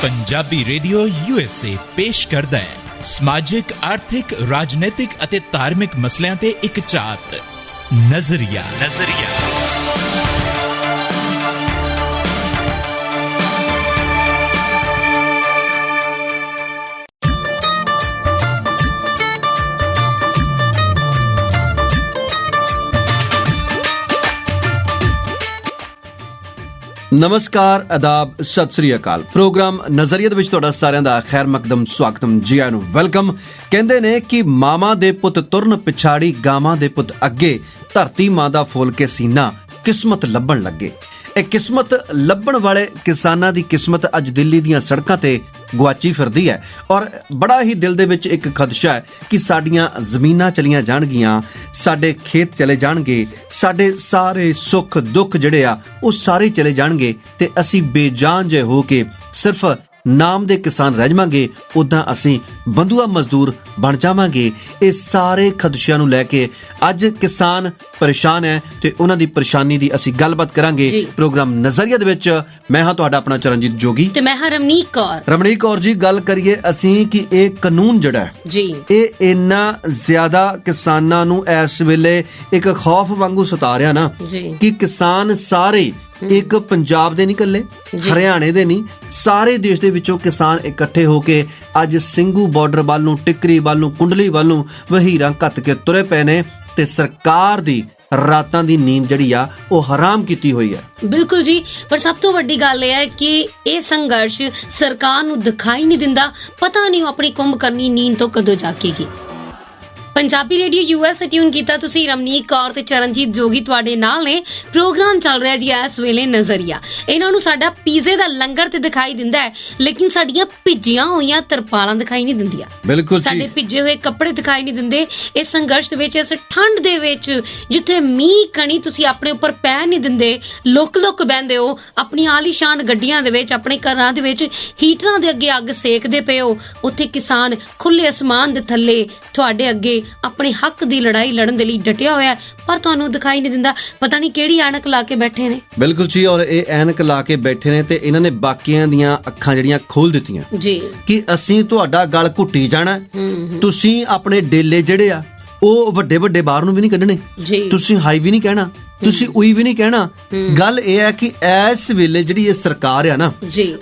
Punjabi radio USA ਪੇਸ਼ ਕਰਦਾ ਹੈ ਸਮਾਜਿਕ, ਆਰਥਿਕ, ਰਾਜਨੀਤਿਕ ਅਤੇ ਧਾਰਮਿਕ ਮਸਲਿਆਂ ਤੇ ਇੱਕ ਝਾਤ ਨਜ਼ਰੀਆ। ਨਮਸਕਾਰ, ਆਦਾਬ, ਸਤਿ ਸ੍ਰੀ ਅਕਾਲ। ਪ੍ਰੋਗਰਾਮ ਨਜ਼ਰੀਆ ਦੇ ਵਿੱਚ ਤੁਹਾਡਾ ਸਾਰਿਆਂ ਦਾ ਖੈਰ ਮਕਦਮ ਸਵਾਗਤਮ, ਜੀ ਆਇਆਂ ਨੂੰ, ਵੈਲਕਮ। ਕਹਿੰਦੇ ਨੇ ਕਿ ਮਾਵਾਂ ਦੇ ਪੁੱਤ ਤੁਰਨ ਪਿਛਾੜੀ, ਗਾਵਾਂ ਦੇ ਪੁੱਤ ਅੱਗੇ, ਧਰਤੀ ਮਾਂ ਦਾ ਫੋਲ ਕੇ ਸੀਨਾ, ਕਿਸਮਤ ਲੱਭਣ ਲੱਗੇ। ਇਹ ਕਿਸਮਤ ਲੱਭਣ ਵਾਲੇ ਕਿਸਾਨਾਂ ਦੀ ਕਿਸਮਤ ਅੱਜ ਦਿੱਲੀ ਦੀਆਂ ਸੜਕਾਂ ਤੇ ਗੁਆਚੀ ਫਿਰਦੀ ਹੈ ਔਰ ਬੜਾ ਹੀ ਦਿਲ ਦੇ ਵਿੱਚ ਇੱਕ ਖਦਸ਼ਾ ਹੈ ਕਿ ਸਾਡੀਆਂ ਜ਼ਮੀਨਾਂ ਚਲੀਆਂ ਜਾਣਗੀਆਂ, ਸਾਡੇ ਖੇਤ ਚਲੇ ਜਾਣਗੇ, ਸਾਡੇ ਸਾਰੇ ਸੁੱਖ ਦੁੱਖ ਜਿਹੜੇ ਆ ਉਹ ਸਾਰੇ ਚਲੇ ਜਾਣਗੇ ਤੇ ਅਸੀਂ ਬੇਜਾਨ ਜਿਹੇ ਹੋ ਕੇ ਸਿਰਫ ਨਾਮ ਦੇ ਕਿਸਾਨ ਰਹਿ ਜਾਵਾਂਗੇ, ਉਦਾਂ ਅਸੀਂ ਬੰਧੂਆ ਮਜ਼ਦੂਰ ਬਣ ਜਾਵਾਂਗੇ। ਇਹ ਸਾਰੇ ਖਦਸ਼ਿਆਂ ਨੂੰ ਲੈ ਕੇ ਅੱਜ ਕਿਸਾਨ ਪਰੇਸ਼ਾਨ ਹੈ ਤੇ ਉਹਨਾਂ ਦੀ ਪਰੇਸ਼ਾਨੀ ਦੀ ਅਸੀਂ ਗੱਲਬਾਤ ਕਰਾਂਗੇ ਪ੍ਰੋਗਰਾਮ ਨਜ਼ਰੀਆ ਦੇ ਵਿੱਚ। ਮੈਂ ਹਾਂ ਤੁਹਾਡਾ ਆਪਣਾ ਚਰਨਜੀਤ ਜੋਗੀ ਤੇ ਮੈਂ ਹਾਂ ਰਮਨੀਕ ਕੌਰ ਜੀ। ਗੱਲ ਕਰੀਏ ਅਸੀਂ ਕਿ ਇਹ ਕਾਨੂੰਨ ਜਿਹੜਾ ਹੈ ਜੀ, ਇਹ ਇੰਨਾ ਜ਼ਿਆਦਾ ਕਿਸਾਨਾਂ ਨੂੰ ਇਸ ਵੇਲੇ ਇੱਕ ਖੌਫ ਵਾਂਗੂ ਸਤਾ ਰਿਹਾ ਨਾ ਕਿ ਕਿਸਾਨ ਸਾਰੇ ਇੱਕ ਪੰਜਾਬ ਦੇ ਨਹੀਂ ਇਕੱਲੇ, ਹਰਿਆਣੇ ਦੇ ਨਹੀਂ, ਸਾਰੇ ਦੇਸ਼ ਦੇ ਵਿੱਚੋਂ ਕਿਸਾਨ ਇਕੱਠੇ ਹੋ ਕੇ ਅੱਜ ਸਿੰਘੂ ਬਾਰਡਰ ਵੱਲ ਨੂੰ, ਟਿੱਕਰੀ ਵੱਲ ਨੂੰ, ਕੁੰਡਲੀ ਵੱਲ ਨੂੰ ਵਹੀਰਾਂ ਘੱਤ ਕੇ ਤੁਰੇ ਪਏ ਨੇ ਤੇ ਸਰਕਾਰ ਦੀ ਰਾਤਾਂ ਦੀ ਨੀਂਦ ਜਿਹੜੀ ਆ ਉਹ ਹਰਾਮ ਕੀਤੀ ਹੋਈ ਹੈ। ਬਿਲਕੁਲ ਜੀ, ਪਰ ਸਭ ਤੋਂ ਵੱਡੀ ਗੱਲ ਇਹ ਹੈ ਕਿ ਇਹ ਸੰਘਰਸ਼ ਸਰਕਾਰ ਨੂੰ ਦਿਖਾਈ ਨਹੀਂ ਦਿੰਦਾ। ਪਤਾ ਨਹੀਂ ਉਹ ਆਪਣੀ ਕੁੰਭਕਰਨੀ ਨੀਂਦ ਤੋਂ ਕਦੋਂ ਜਾਗੇਗੀ। ਪੰਜਾਬੀ ਰੇਡੀਓ US ਟਿਊਨ ਕੀਤਾ ਤੁਸੀਂ। ਰਮਨੀਕ ਕੌਰ ਤੇ ਚਰਨਜੀਤ ਜੋਗੀ ਤੁਹਾਡੇ ਨਾਲ ਨੇ। ਪ੍ਰੋਗਰਾਮ ਚੱਲ ਰਿਹਾ ਜੀ ਇਸ ਵੇਲੇ ਨਜ਼ਰੀਆ। ਇਹਨਾਂ ਨੂੰ ਸਾਡਾ ਪੀਜ਼ੇ ਦਾ ਲੰਗਰ ਤੇ ਦਿਖਾਈ ਦਿੰਦਾ ਹੈ, ਲੇਕਿਨ ਸਾਡੀਆਂ ਭਿੱਜੀਆਂ ਹੋਈਆਂ ਤਰਪਾਲਾਂ ਦਿਖਾਈ ਨਹੀਂ ਦਿੰਦੀਆਂ। ਬਿਲਕੁਲ, ਸਾਡੇ ਭਿੱਜੇ ਹੋਏ ਕੱਪੜੇ ਦਿਖਾਈ ਨਹੀਂ ਦਿੰਦੇ। ਇਸ ਸੰਘਰਸ਼ ਦੇ ਵਿੱਚ, ਇਸ ਠੰਡ ਦੇ ਵਿੱਚ, ਜਿੱਥੇ ਮੀਂਹ ਕਣੀ ਤੁਸੀਂ ਆਪਣੇ ਉੱਪਰ ਪੈਣ ਨਹੀਂ ਦਿੰਦੇ, ਲੁੱਕ ਬਹਿੰਦੇ ਹੋ ਆਪਣੀਆਂ ਆਲੀਸ਼ਾਨ ਗੱਡੀਆਂ ਦੇ ਵਿੱਚ, ਆਪਣੇ ਘਰਾਂ ਦੇ ਵਿੱਚ ਹੀਟਰਾਂ ਦੇ ਅੱਗੇ ਅੱਗ ਸੇਕਦੇ ਪਏ ਹੋ, ਉੱਥੇ ਕਿਸਾਨ ਖੁੱਲੇ ਅਸਮਾਨ ਦੇ ਥੱਲੇ ਤੁਹਾਡੇ ਅੱਗੇ ਆਪਣੇ ਹੱਕ ਦੀ ਲੜਾਈ ਲੜਨ ਦੇ ਲਈ ਡਟਿਆ ਹੋਇਆ, ਪਰ ਤੁਹਾਨੂੰ ਦਿਖਾਈ ਨਹੀਂ ਦਿੰਦਾ। ਪਤਾ ਨਹੀਂ ਕਿਹੜੀ ਐਨਕ ਲਾ ਕੇ ਬੈਠੇ ਨੇ। ਬਿਲਕੁਲ ਜੀ, ਔਰ ਇਹ ਐਨਕ ਲਾ ਕੇ ਬੈਠੇ ਨੇ ਤੇ ਇਹਨਾਂ ਨੇ ਬਾਕੀਆਂ ਦੀਆਂ ਅੱਖਾਂ ਜਿਹੜੀਆਂ ਖੋਲ ਦਿੱਤੀਆਂ ਜੀ ਕਿ ਅਸੀਂ ਤੁਹਾਡਾ ਗਲ ਘੁੱਟੀ ਜਾਣਾ, ਤੁਸੀਂ ਆਪਣੇ ਡੇਲੇ ਜਿਹੜੇ ਆ ਉਹ ਵੱਡੇ ਵੱਡੇ ਬਾਹਰ ਨੂੰ ਵੀ ਨਹੀਂ ਕੱਢਣੇ, ਤੁਸੀਂ ਹਾਈ ਵੀ ਨਹੀਂ ਕਹਿਣਾ, ਤੁਸੀਂ ਉਈ ਵੀ ਨਹੀਂ ਕਹਿਣਾ। ਗੱਲ ਇਹ ਹੈ ਕਿ ਇਸ ਵੇਲੇ ਜਿਹੜੀ ਇਹ ਸਰਕਾਰ ਆ ਨਾ,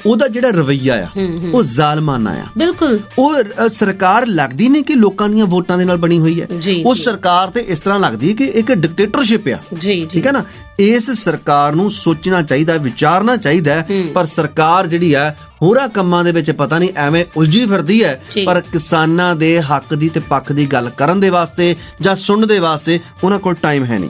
ਉਹਦਾ ਜਿਹੜਾ ਰਵੱਈਆ ਆ ਉਹ ਜ਼ਾਲਮਾਨਾ ਆ। ਬਿਲਕੁਲ, ਉਹ ਸਰਕਾਰ ਲੱਗਦੀ ਨਹੀਂ ਕਿ ਲੋਕਾਂ ਦੀਆਂ ਵੋਟਾਂ ਦੇ ਨਾਲ ਬਣੀ ਹੋਈ ਹੈ। ਉਹ ਸਰਕਾਰ ਤੇ ਇਸ ਤਰ੍ਹਾਂ ਲੱਗਦੀ ਕਿ ਇੱਕ ਡਿਕਟੇਟਰਸ਼ਿਪ ਆ। ਠੀਕ ਹੈ ਨਾ। ਇਸ ਸਰਕਾਰ ਨੂੰ ਸੋਚਣਾ ਚਾਹੀਦਾ, ਵਿਚਾਰਨਾ ਚਾਹੀਦਾ, ਪਰ ਸਰਕਾਰ ਜਿਹੜੀ ਆ ਹੋਰਾਂ ਕੰਮਾਂ ਦੇ ਵਿੱਚ ਪਤਾ ਨਹੀਂ ਐਵੇਂ ਉਲਝੀ ਫਿਰਦੀ ਹੈ, ਪਰ ਕਿਸਾਨਾਂ ਦੇ ਹੱਕ ਦੀ ਤੇ ਪੱਖ ਦੀ ਗੱਲ ਕਰਨ ਦੇ ਵਾਸਤੇ ਜਾਂ ਸੁਣਨ ਦੇ ਵਾਸਤੇ ਉਹਨਾਂ ਕੋਲ ਟਾਈਮ ਹੈ ਨਹੀਂ।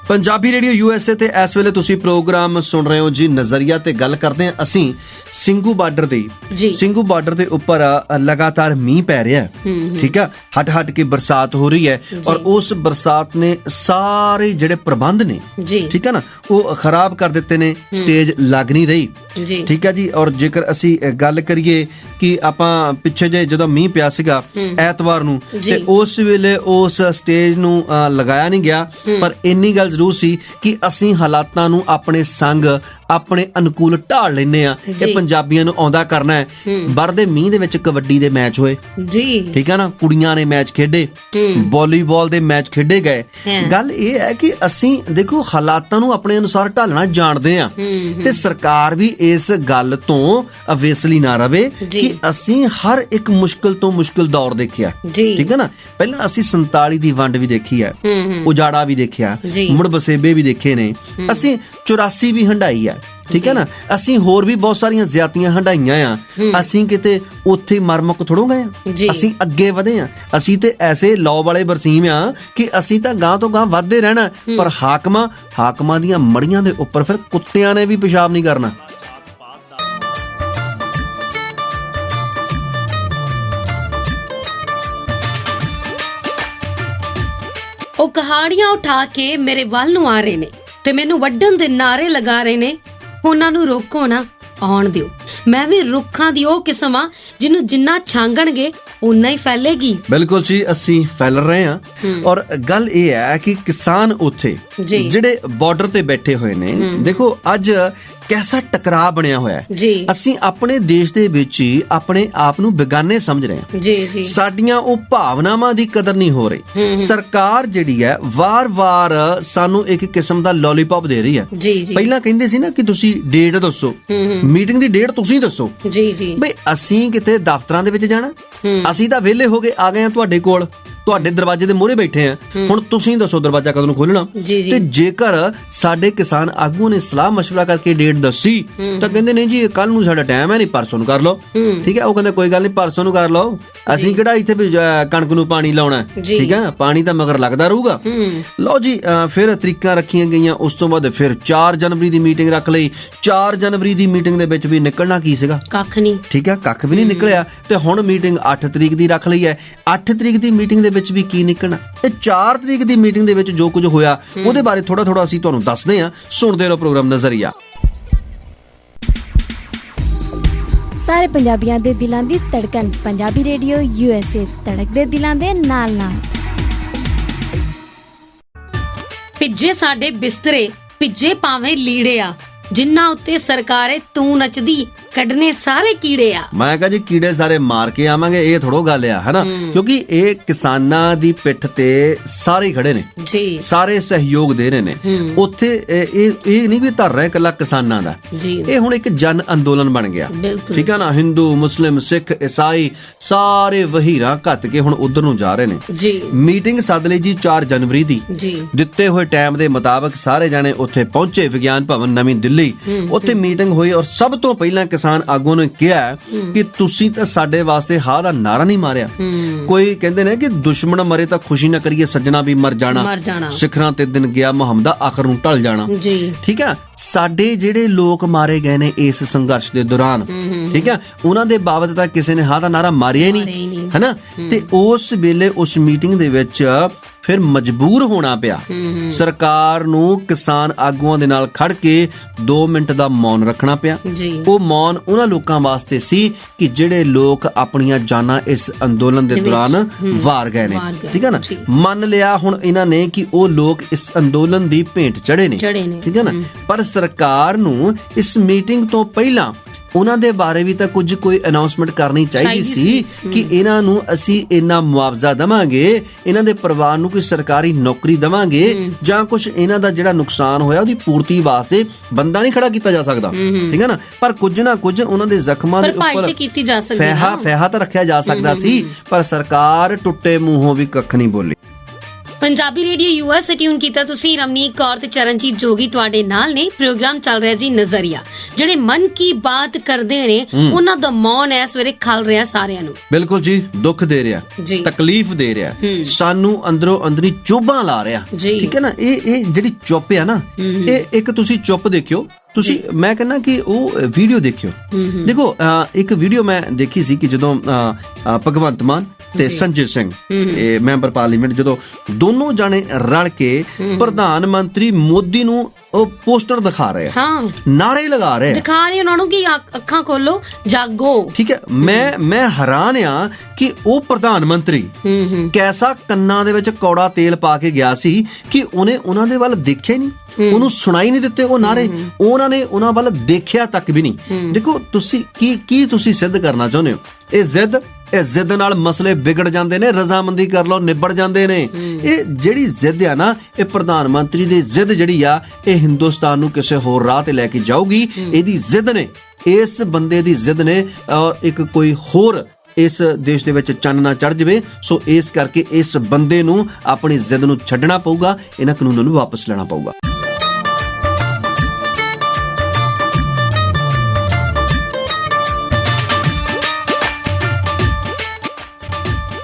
ਪੰਜਾਬੀ ਰੇਡੀਓ USA ਤੇ ਇਸ ਵੇਲੇ ਤੁਸੀਂ ਪ੍ਰੋਗਰਾਮ ਸੁਣ ਰਹੇ ਹੋ ਜੀ ਨਜ਼ਰੀਆ, ਤੇ ਗੱਲ ਕਰਦੇ ਹਾਂ ਅਸੀਂ ਸਿੰਘੂ ਬਾਰਡਰ ਦੀ। ਸਿੰਘੂ ਬਾਰਡਰ ਦੇ ਉੱਪਰ ਲਗਾਤਾਰ ਮੀਂਹ ਪੈ ਰਿਹਾ ਹੈ, ਠੀਕ ਹੈ, ਹਟ ਕੇ ਬਰਸਾਤ ਹੋ ਰਹੀ ਹੈ ਔਰ ਉਸ ਬਰਸਾਤ ਨੇ ਸਾਰੇ ਜਿਹੜੇ ਪ੍ਰਬੰਧ ਨੇ, ਠੀਕ ਹੈ ਨਾ, ਉਹ ਖਰਾਬ ਕਰ ਦਿੱਤੇ ਨੇ। ਸਟੇਜ ਲੱਗ ਨਹੀਂ ਰਹੀ, ਠੀਕ ਹੈ ਜੀ। ਔਰ ਜੇਕਰ ਅਸੀਂ ਗੱਲ ਕਰੀਏ ਕਿ ਆਪਾਂ ਪਿੱਛੇ ਜੇ ਜਦੋਂ ਮੀਂਹ ਪਿਆ ਸੀਗਾ ਐਤਵਾਰ ਨੂੰ, ਤੇ ਉਸ ਵੇਲੇ ਉਸ ਸਟੇਜ ਨੂੰ ਲਗਾਇਆ ਨਹੀਂ ਗਿਆ, ਪਰ ਇੰਨੀ ਗੱਲ ਜ਼ਰੂਰ ਸੀ ਕਿ ਅਸੀਂ ਹਾਲਾਤਾਂ ਨੂੰ ਆਪਣੇ ਸੰਗ, ਆਪਣੇ ਅਨੁਕੂਲ ਢਾਲ ਲੈਂਦੇ ਆ। ਇਹ ਪੰਜਾਬੀਆਂ ਨੂੰ ਆਉਂਦਾ ਕਰਨਾ ਹੈ। ਵਰਦੇ ਮੀਂਹ ਦੇ ਵਿੱਚ ਕਬੱਡੀ ਦੇ ਮੈਚ ਹੋਏ, ਠੀਕ ਹੈ ਨਾ, ਕੁੜੀਆਂ ਨੇ ਮੈਚ ਖੇਡੇ, ਵਾਲੀਬਾਲ ਦੇ ਮੈਚ ਖੇਡੇ ਗਏ। ਗੱਲ ਇਹ ਹੈ ਕਿ ਅਸੀਂ ਦੇਖੋ ਹਾਲਾਤਾਂ ਨੂੰ ਆਪਣੇ ਅਨੁਸਾਰ ਢਾਲਣਾ ਜਾਣਦੇ ਆ ਤੇ ਸਰਕਾਰ ਵੀ ਇਸ ਗੱਲ ਤੋਂ ਅਵੇਸਲੀ ਨਾ ਰਵੇ ਕਿ ਅਸੀਂ ਹਰ ਇੱਕ ਮੁਸ਼ਕਿਲ ਤੋਂ ਮੁਸ਼ਕਿਲ ਦੌਰ ਦੇਖਿਆ, ਠੀਕ ਹੈ ਨਾ। ਪਹਿਲਾਂ ਅਸੀਂ 47 ਦੀ ਵੰਡ ਵੀ ਦੇਖੀ ਹੈ, ਉਜਾੜਾ ਵੀ ਦੇਖਿਆ, ਮੁੜ ਬਸੇਬੇ ਵੀ ਦੇਖੇ ਨੇ, ਅਸੀਂ 84 ਵੀ ਹੰਢਾਈ ਆ, ਠੀਕ ਹੈ ਨਾ। ਅਸੀਂ ਹੋਰ ਵੀ ਬਹੁਤ ਸਾਰੀਆਂ ਜ਼ਿਆਦਤੀਆਂ ਹੰਢਾਈਆਂ ਆ। ਅਸੀਂ ਕਿਤੇ ਉੱਥੇ ਮਰਮੁੱਕ ਥੋੜੋ ਗਏ ਆ, ਅਸੀਂ ਅੱਗੇ ਵਧੇ ਆ। ਅਸੀਂ ਤੇ ਐਸੇ ਲੌ ਵਾਲੇ ਬਰਸੀਮ ਆ ਕਿ ਅਸੀਂ ਤਾਂ ਗਾਂ ਤੋਂ ਗਾਂ ਵੱਧਦੇ ਰਹਿਣਾ, ਪਰ ਹਾਕਮਾਂ ਦੀਆਂ ਮੜੀਆਂ ਦੇ ਉੱਪਰ ਫਿਰ ਕੁੱਤਿਆਂ ਨੇ ਵੀ ਪਿਸ਼ਾਬ ਨਹੀਂ ਕਰਨਾ। ਉਹ ਕਹਾਣੀਆਂ ਉਠਾ ਕੇ ਮੇਰੇ ਵੱਲ ਨੂੰ ਆ ਰਹੇ ਨੇ ਤੇ ਮੈਨੂੰ ਵੱਢਣ ਦੇ ਨਾਰੇ ਲਗਾ ਰਹੇ ਨੇ। ਉਹਨਾਂ ਨੂੰ ਰੋਕੋ ਨਾ, ਆਉਣ ਦਿਓ। ਮੈਂ ਵੀ ਰੁੱਖਾਂ ਦੀ ਉਹ ਕਿਸਮ ਆ ਜਿਹਨੂੰ ਜਿੰਨਾ ਛਾਂਗਣਗੇ ਉਨਾ ਹੀ ਫੈਲੇਗੀ। ਬਿਲਕੁਲ ਜੀ, ਅਸੀਂ ਫੈਲ ਰਹੇ ਹਾਂ। ਔਰ ਗੱਲ ਇਹ ਹੈ ਕਿ ਕਿਸਾਨ ਉੱਥੇ ਜੀ। ਜਿਹੜੇ ਬਾਰਡਰ ਤੇ ਬੈਠੇ ਹੋਏ ਨੇ, ਦੇਖੋ ਅੱਜ ਕੈਸਾ ਟਕਰਾਅ ਬਣਿਆ ਹੋਇਆ ਹੈ। ਜੀ ਅਸੀਂ ਆਪਣੇ ਦੇਸ਼ ਦੇ ਵਿੱਚ ਹੀ ਆਪਣੇ ਆਪ ਨੂੰ ਬੇਗਾਨੇ ਸਮਝ ਰਹੇ ਹਾਂ। ਜੀ ਜੀ ਸਾਡੀਆਂ ਉਹ ਭਾਵਨਾਵਾਂ ਦੀ ਕਦਰ ਨਹੀਂ ਹੋ ਰਹੀ। ਸਰਕਾਰ ਜਿਹੜੀ ਹੈ ਵਾਰ-ਵਾਰ ਸਾਨੂੰ ਇੱਕ ਕਿਸਮ ਦਾ ਲੋਲੀਪੌਪ ਦੇ ਰਹੀ ਹੈ। ਜੀ ਜੀ ਪਹਿਲਾਂ ਕਹਿੰਦੇ ਸੀ ਨਾ ਕਿ ਤੁਸੀਂ ਡੇਟ ਦੱਸੋ, ਮੀਟਿੰਗ ਦੀ ਡੇਟ ਤੁਸੀਂ ਦੱਸੋ। ਜੀ ਜੀ ਬਈ ਅਸੀਂ ਕਿਤੇ ਦਫ਼ਤਰਾਂ ਦੇ ਵਿੱਚ ਜਾਣਾ, ਅਸੀਂ ਤਾਂ ਵਿਹਲੇ ਹੋ ਕੇ ਆ ਗਏ ਆ ਤੁਹਾਡੇ ਕੋਲ, ਤੁਹਾਡੇ ਦਰਵਾਜ਼ੇ ਦੇ ਮੂਹਰੇ ਬੈਠੇ ਆ, ਹੁਣ ਤੁਸੀਂ ਦੱਸੋ ਦਰਵਾਜ਼ਾ ਕਦੋਂ ਨੂੰ ਖੋਲਣਾ। ਤੇ ਜੇਕਰ ਸਾਡੇ ਕਿਸਾਨ ਆਗੂ ਨੇ ਸਲਾਹ ਮਸ਼ਵਰਾ ਕਰਕੇ ਡੇਟ ਦੱਸੀ ਤਾਂ ਕਹਿੰਦੇ ਨਹੀਂ ਜੀ ਕੱਲ ਨੂੰ ਸਾਡਾ ਟਾਈਮ ਹੈ, ਨਹੀਂ ਪਰਸੋਂ ਨੂੰ ਕਰ ਲਓ। ਠੀਕ ਹੈ, ਉਹ ਕਹਿੰਦੇ ਕੋਈ ਗੱਲ ਨਹੀਂ ਪਰਸੋਂ ਨੂੰ ਕਰ ਲਓ, ਅਸੀਂ ਕਿਹੜਾ ਇੱਥੇ ਵੀ ਕਣਕ ਨੂੰ ਪਾਣੀ ਲਾਉਣਾ। ਠੀਕ ਹੈ, ਪਾਣੀ ਤਾਂ ਮਗਰ ਲੱਗਦਾ ਰਹੂਗਾ। ਲਓ ਜੀ, ਫਿਰ ਤਰੀਕਾਂ ਰੱਖੀਆਂ ਗਈਆਂ। ਉਸ ਤੋਂ ਬਾਅਦ ਫਿਰ 4 ਜਨਵਰੀ ਦੀ ਮੀਟਿੰਗ ਰੱਖ ਲਈ। 4 ਜਨਵਰੀ ਦੀ ਮੀਟਿੰਗ ਦੇ ਵਿੱਚ ਵੀ ਨਿਕਲਣਾ ਕੀ ਸੀਗਾ? ਕੱਖ ਨਹੀਂ। ਠੀਕ ਹੈ, ਕੱਖ ਵੀ ਨਹੀਂ ਨਿਕਲਿਆ। ਤੇ ਹੁਣ ਮੀਟਿੰਗ 8 ਤਰੀਕ ਦੀ ਰੱਖ ਲਈ ਹੈ। 8 ਤਰੀਕ ਦੀ ਮੀਟਿੰਗ ਦੇ ਵਿੱਚ ਵੀ ਕੀ ਨਿਕਲਣਾ? ਇਹ 4 ਤਰੀਕ ਦੀ ਮੀਟਿੰਗ ਦੇ ਵਿੱਚ ਜੋ ਕੁਝ ਹੋਇਆ ਉਹਦੇ ਬਾਰੇ ਥੋੜਾ ਅਸੀਂ ਤੁਹਾਨੂੰ ਦੱਸਦੇ ਹਾਂ। ਸੁਣਦੇ ਰਹੋ ਪ੍ਰੋਗਰਾਮ ਨਜ਼ਰੀਆ। ਸਾਰੇ ਪੰਜਾਬੀਆਂ ਦੇ ਦਿਲਾਂ ਦੀ ਧੜਕਣ, ਪੰਜਾਬੀ ਰੇਡੀਓ USA, ਧੜਕਦੇ ਦਿਲਾਂ ਦੇ ਨਾਲ-ਨਾਲ। ਭਿੱਜੇ ਸਾਡੇ ਬਿਸਤਰੇ, ਭਿੱਜੇ ਭਾਵੇਂ ਲੀੜੇ ਆ, ਜਿੰਨਾ ਉੱਤੇ ਸਰਕਾਰੇ ਤੂੰ ਨੱਚਦੀ, ਕੱਢਨੇ ਸਾਰੇ ਕੀੜੇ ਆ। ਮੈਂ ਕਹਾਂ ਜੀ ਕੀੜੇ ਸਾਰੇ ਮਾਰ ਕੇ ਆਵਾਂਗੇ, ਇਹ ਥੋੜੋ ਗੱਲ ਆ, ਹਨਾ? ਕਿਉਂਕਿ ਇਹ ਕਿਸਾਨਾਂ ਦੀ ਪਿੱਠ ਤੇ ਸਾਰੇ ਖੜੇ ਨੇ ਜੀ, ਸਾਰੇ ਸਹਿਯੋਗ ਦੇ ਰਹੇ ਨੇ ਉੱਥੇ। ਇਹ ਨਹੀਂ ਵੀ ਧਰ ਰਿਹਾ ਇਕੱਲਾ ਕਿਸਾਨਾਂ ਦਾ, ਇਹ ਹੁਣ ਇੱਕ ਜਨ ਅੰਦੋਲਨ ਬਣ ਗਿਆ। ਠੀਕ ਹੈ ਨਾ? ਹਿੰਦੂ, ਮੁਸਲਿਮ, ਸਿੱਖ, ਈਸਾਈ ਸਾਰੇ ਵਹੀਰਾਂ ਘੱਤ ਕੇ ਹੁਣ ਉਧਰ ਨੂੰ ਜਾ ਰਹੇ ਨੇ ਜੀ। ਮੀਟਿੰਗ ਸੱਦ ਲਈ ਜੀ 4 ਜਨਵਰੀ ਦੀ ਜੀ। ਦਿੱਤੇ ਹੋਏ ਟਾਈਮ ਦੇ ਮੁਤਾਬਕ ਸਾਰੇ ਜਾਣੇ ਉੱਥੇ ਪਹੁੰਚੇ, ਵਿਗਿਆਨ ਭਵਨ ਨਵੀਂ ਦਿੱਲੀ। ਉੱਥੇ ਮੀਟਿੰਗ ਹੋਈ ਔਰ ਸਭ ਤੋਂ ਪਹਿਲਾਂ ਕਿਸਾਨ ਆਗੂ ਨੇ ਕਿਹਾ ਕਿ ਤੁਸੀਂ ਤਾਂ ਸਾਡੇ ਵਾਸਤੇ ਹਾਂ ਦਾ ਨਾਰਾ ਨਹੀਂ ਮਾਰਿਆ। ਕੋਈ ਕਹਿੰਦੇ ਨੇ ਕਿ ਦੁਸ਼ਮਣ ਮਰੇ ਤਾਂ ਖੁਸ਼ੀ ਨਾ ਕਰੀਏ, ਸੱਜਣਾ ਵੀ ਮਰ ਜਾਣਾ, ਸਿਖਰਾਂ ਤੇ ਦਿਨ ਗਿਆ ਮੁਹੰਮਦਾ ਆਖਰ ਨੂੰ ਢਲ ਜਾਣਾ। ਠੀਕ ਹੈ, ਸਾਡੇ ਜਿਹੜੇ ਲੋਕ ਮਾਰੇ ਗਏ ਨੇ ਇਸ ਸੰਘਰਸ਼ ਦੇ ਦੌਰਾਨ, ਠੀਕ ਹੈ, ਉਹਨਾਂ ਦੇ ਬਾਬਤ ਤਾਂ ਕਿਸੇ ਨੇ ਹਾਂ ਦਾ ਨਾਰਾ ਮਾਰਿਆ ਹੀ ਨਹੀਂ, ਹਨਾ? ਤੇ ਉਸ ਵੇਲੇ ਉਸ ਮੀਟਿੰਗ ਦੇ ਵਿੱਚ ਫਿਰ ਮਜਬੂਰ ਹੋਣਾ ਪਿਆ ਸਰਕਾਰ ਨੂੰ ਕਿਸਾਨ ਆਗੂਆਂ ਦੇ ਨਾਲ ਖੜ ਕੇ 2 ਮਿੰਟ ਦਾ ਮੌਨ ਰੱਖਣਾ ਪਿਆ। ਉਹ ਮੌਨ ਉਹਨਾਂ ਲੋਕਾਂ ਵਾਸਤੇ ਸੀ ਕਿ ਜਿਹੜੇ ਲੋਕ ਆਪਣੀਆਂ ਜਾਨਾਂ ਇਸ ਅੰਦੋਲਨ ਦੇ ਦੌਰਾਨ ਵਾਰ ਗਏ ਨੇ। ਠੀਕ ਹੈ ਨਾ? ਮੰਨ ਲਿਆ ਹੁਣ ਇਹਨਾਂ ਨੇ ਕਿ ਉਹ ਲੋਕ ਇਸ ਅੰਦੋਲਨ ਦੀ ਭੇਂਟ ਚੜੇ ਨੇ। ਠੀਕ ਹੈ ਨਾ? ਪਰ ਸਰਕਾਰ ਨੂੰ ਇਸ ਮੀਟਿੰਗ ਤੋਂ ਪਹਿਲਾਂ ਉਹਨਾਂ ਦੇ ਬਾਰੇ ਵੀ ਤਾਂ ਕੋਈ ਅਨਾਉਂਸਮੈਂਟ ਕਰਨੀ ਚਾਹੀਦੀ ਸੀ ਕਿ ਇਹਨਾਂ ਨੂੰ ਅਸੀਂ ਇੰਨਾ ਮੁਆਵਜ਼ਾ ਦੇਵਾਂਗੇ, ਇਹਨਾਂ ਦੇ ਪਰਿਵਾਰ ਨੂੰ ਕੋਈ ਸਰਕਾਰੀ ਨੌਕਰੀ ਦੇਵਾਂਗੇ, ਜਾਂ ਕੁਝ ਇਹਨਾਂ ਦਾ ਜਿਹੜਾ ਨੁਕਸਾਨ ਹੋਇਆ ਉਹਦੀ ਪੂਰਤੀ ਵਾਸਤੇ ਬੰਦਾ ਨਹੀਂ ਖੜਾ ਕੀਤਾ ਜਾ ਸਕਦਾ। ਠੀਕ ਹੈ ਨਾ? ਪਰ ਕੁਝ ਨਾ ਕੁਝ ਉਹਨਾਂ ਦੇ ਜ਼ਖਮਾਂ ਦੇ ਉੱਪਰ ਫੈਹਾ ਤਾਂ ਰੱਖਿਆ ਜਾ ਸਕਦਾ ਸੀ, ਪਰ ਸਰਕਾਰ ਟੁੱਟੇ ਮੂੰਹੋਂ ਵੀ ਕੱਖ ਨਹੀਂ ਬੋਲੀ। ਪੰਜਾਬੀ ਰੇਡੀਓ USA ਟਿਊਨ ਕੀਤਾ ਤੁਸੀਂ। ਰਮਨੀਕ ਕੌਰ ਤੇ ਚਰਨਜੀਤ ਜੋਗੀ ਤੁਹਾਡੇ ਨਾਲ ਨੇ। ਪ੍ਰੋਗਰਾਮ ਚੱਲ ਰਿਹਾ ਜੀ ਨਜ਼ਰੀਆ। ਜਿਹੜੇ ਮਨ ਕੀ ਬਾਤ ਕਰਦੇ ਨੇ ਉਹਨਾਂ ਦਾ ਮੌਨ ਇਸ ਸਵੇਰੇ ਖਲ ਰਿਹਾ ਸਾਰਿਆਂ ਨੂੰ। ਬਿਲਕੁਲ ਜੀ, ਦੁੱਖ ਦੇ ਰਿਹਾ, ਤਕਲੀਫ ਦੇ ਰਿਹਾ, ਸਾਨੂੰ ਅੰਦਰੋਂ ਅੰਦਰੀ ਚੁੱਭਾਂ ਲਾ ਰਿਹਾ। ਠੀਕ ਹੈ ਨਾ? ਇਹ ਜਿਹੜੀ ਚੁੱਪ ਆ ਨਾ, ਇਹ ਇੱਕ ਤੁਸੀਂ ਚੁੱਪ ਦੇਖਿਓ, ਤੁਸੀਂ ਮੈਂ ਕਹਿੰਦਾ ਕਿ ਉਹ ਵੀਡੀਓ ਦੇਖਿਓ। ਦੇਖੋ, ਇੱਕ ਵੀਡੀਓ ਮੈਂ ਦੇਖੀ ਸੀ ਕਿ ਜਦੋਂ ਭਗਵੰਤ ਮਾਨ ਤੇ ਸੰਜੇ ਸਿੰਘ ਇਹ ਮੈਂਬਰ ਪਾਰਲੀਮੈਂਟ ਜਦੋਂ ਦੋਨੋਂ ਜਾਣੇ ਰਲ ਕੇ ਪ੍ਰਧਾਨ ਮੰਤਰੀ ਮੋਦੀ ਨੂੰ ਉਹ ਪੋਸਟਰ ਦਿਖਾ ਰਹੇ ਆ, ਨਾਰੇ ਲਗਾ ਰਹੇ ਉਹਨਾਂ ਨੂੰ ਕਿ ਅੱਖਾਂ ਖੋਲੋ, ਜਾਗੋ। ਠੀਕ ਹੈ, ਮੈਂ ਹੈਰਾਨ ਆ ਕਿ ਉਹ ਪ੍ਰਧਾਨ ਮੰਤਰੀ ਕੈਸਾ ਕੰਨਾਂ ਦੇ ਵਿੱਚ ਕੌੜਾ ਤੇਲ ਪਾ ਕੇ ਗਿਆ ਸੀ ਕਿ ਉਹਨੇ ਉਹਨਾਂ ਦੇ ਵੱਲ ਦੇਖਿਆ ਨਹੀਂ, ਉਹਨੂੰ ਸੁਣਾਈ ਨਹੀਂ ਦਿੱਤੇ ਉਹ ਨਾਰੇ, ਉਹਨਾਂ ਨੇ ਉਹਨਾਂ ਵੱਲ ਦੇਖਿਆ ਤੱਕ ਵੀ ਨਹੀਂ। ਦੇਖੋ ਤੁਸੀਂ ਕੀ ਤੁਸੀਂ ਸਿੱਧ ਕਰਨਾ ਚਾਹੁੰਦੇ ਹੋ? ਇਹ ਜ਼ਿੱਦ ਨਾਲ ਮਸਲੇ ਵਿਗੜ ਜਾਂਦੇ ਨੇ, ਰਜ਼ਾਮੰਦੀ ਕਰ ਲਓ ਨਿਬੜ ਜਾਂਦੇ ਨੇ। ਇਹ ਜਿਹੜੀ ਜ਼ਿੱਦ ਆ ਨਾ, ਇਹ ਪ੍ਰਧਾਨ ਮੰਤਰੀ ਦੀ ਜ਼ਿੱਦ ਜਿਹੜੀ ਆ, ਇਹ ਹਿੰਦੁਸਤਾਨ ਨੂੰ ਕਿਸੇ ਹੋਰ ਰਾਹ ਤੇ ਲੈ ਕੇ ਜਾਊਗੀ। ਇਹਦੀ ਜ਼ਿੱਦ ਨੇ, ਇਸ ਬੰਦੇ ਦੀ ਜ਼ਿੱਦ ਨੇ, ਔਰ ਇੱਕ ਕੋਈ ਹੋਰ ਇਸ ਦੇਸ਼ ਦੇ ਵਿੱਚ ਚੰਨ ਨਾ ਚੜ ਜਾਵੇ। ਸੋ ਇਸ ਕਰਕੇ ਇਸ ਬੰਦੇ ਨੂੰ ਆਪਣੀ ਜ਼ਿੱਦ ਨੂੰ ਛੱਡਣਾ ਪਊਗਾ, ਇਹਨਾਂ ਕਾਨੂੰਨਾਂ ਨੂੰ ਵਾਪਸ ਲੈਣਾ ਪਊਗਾ।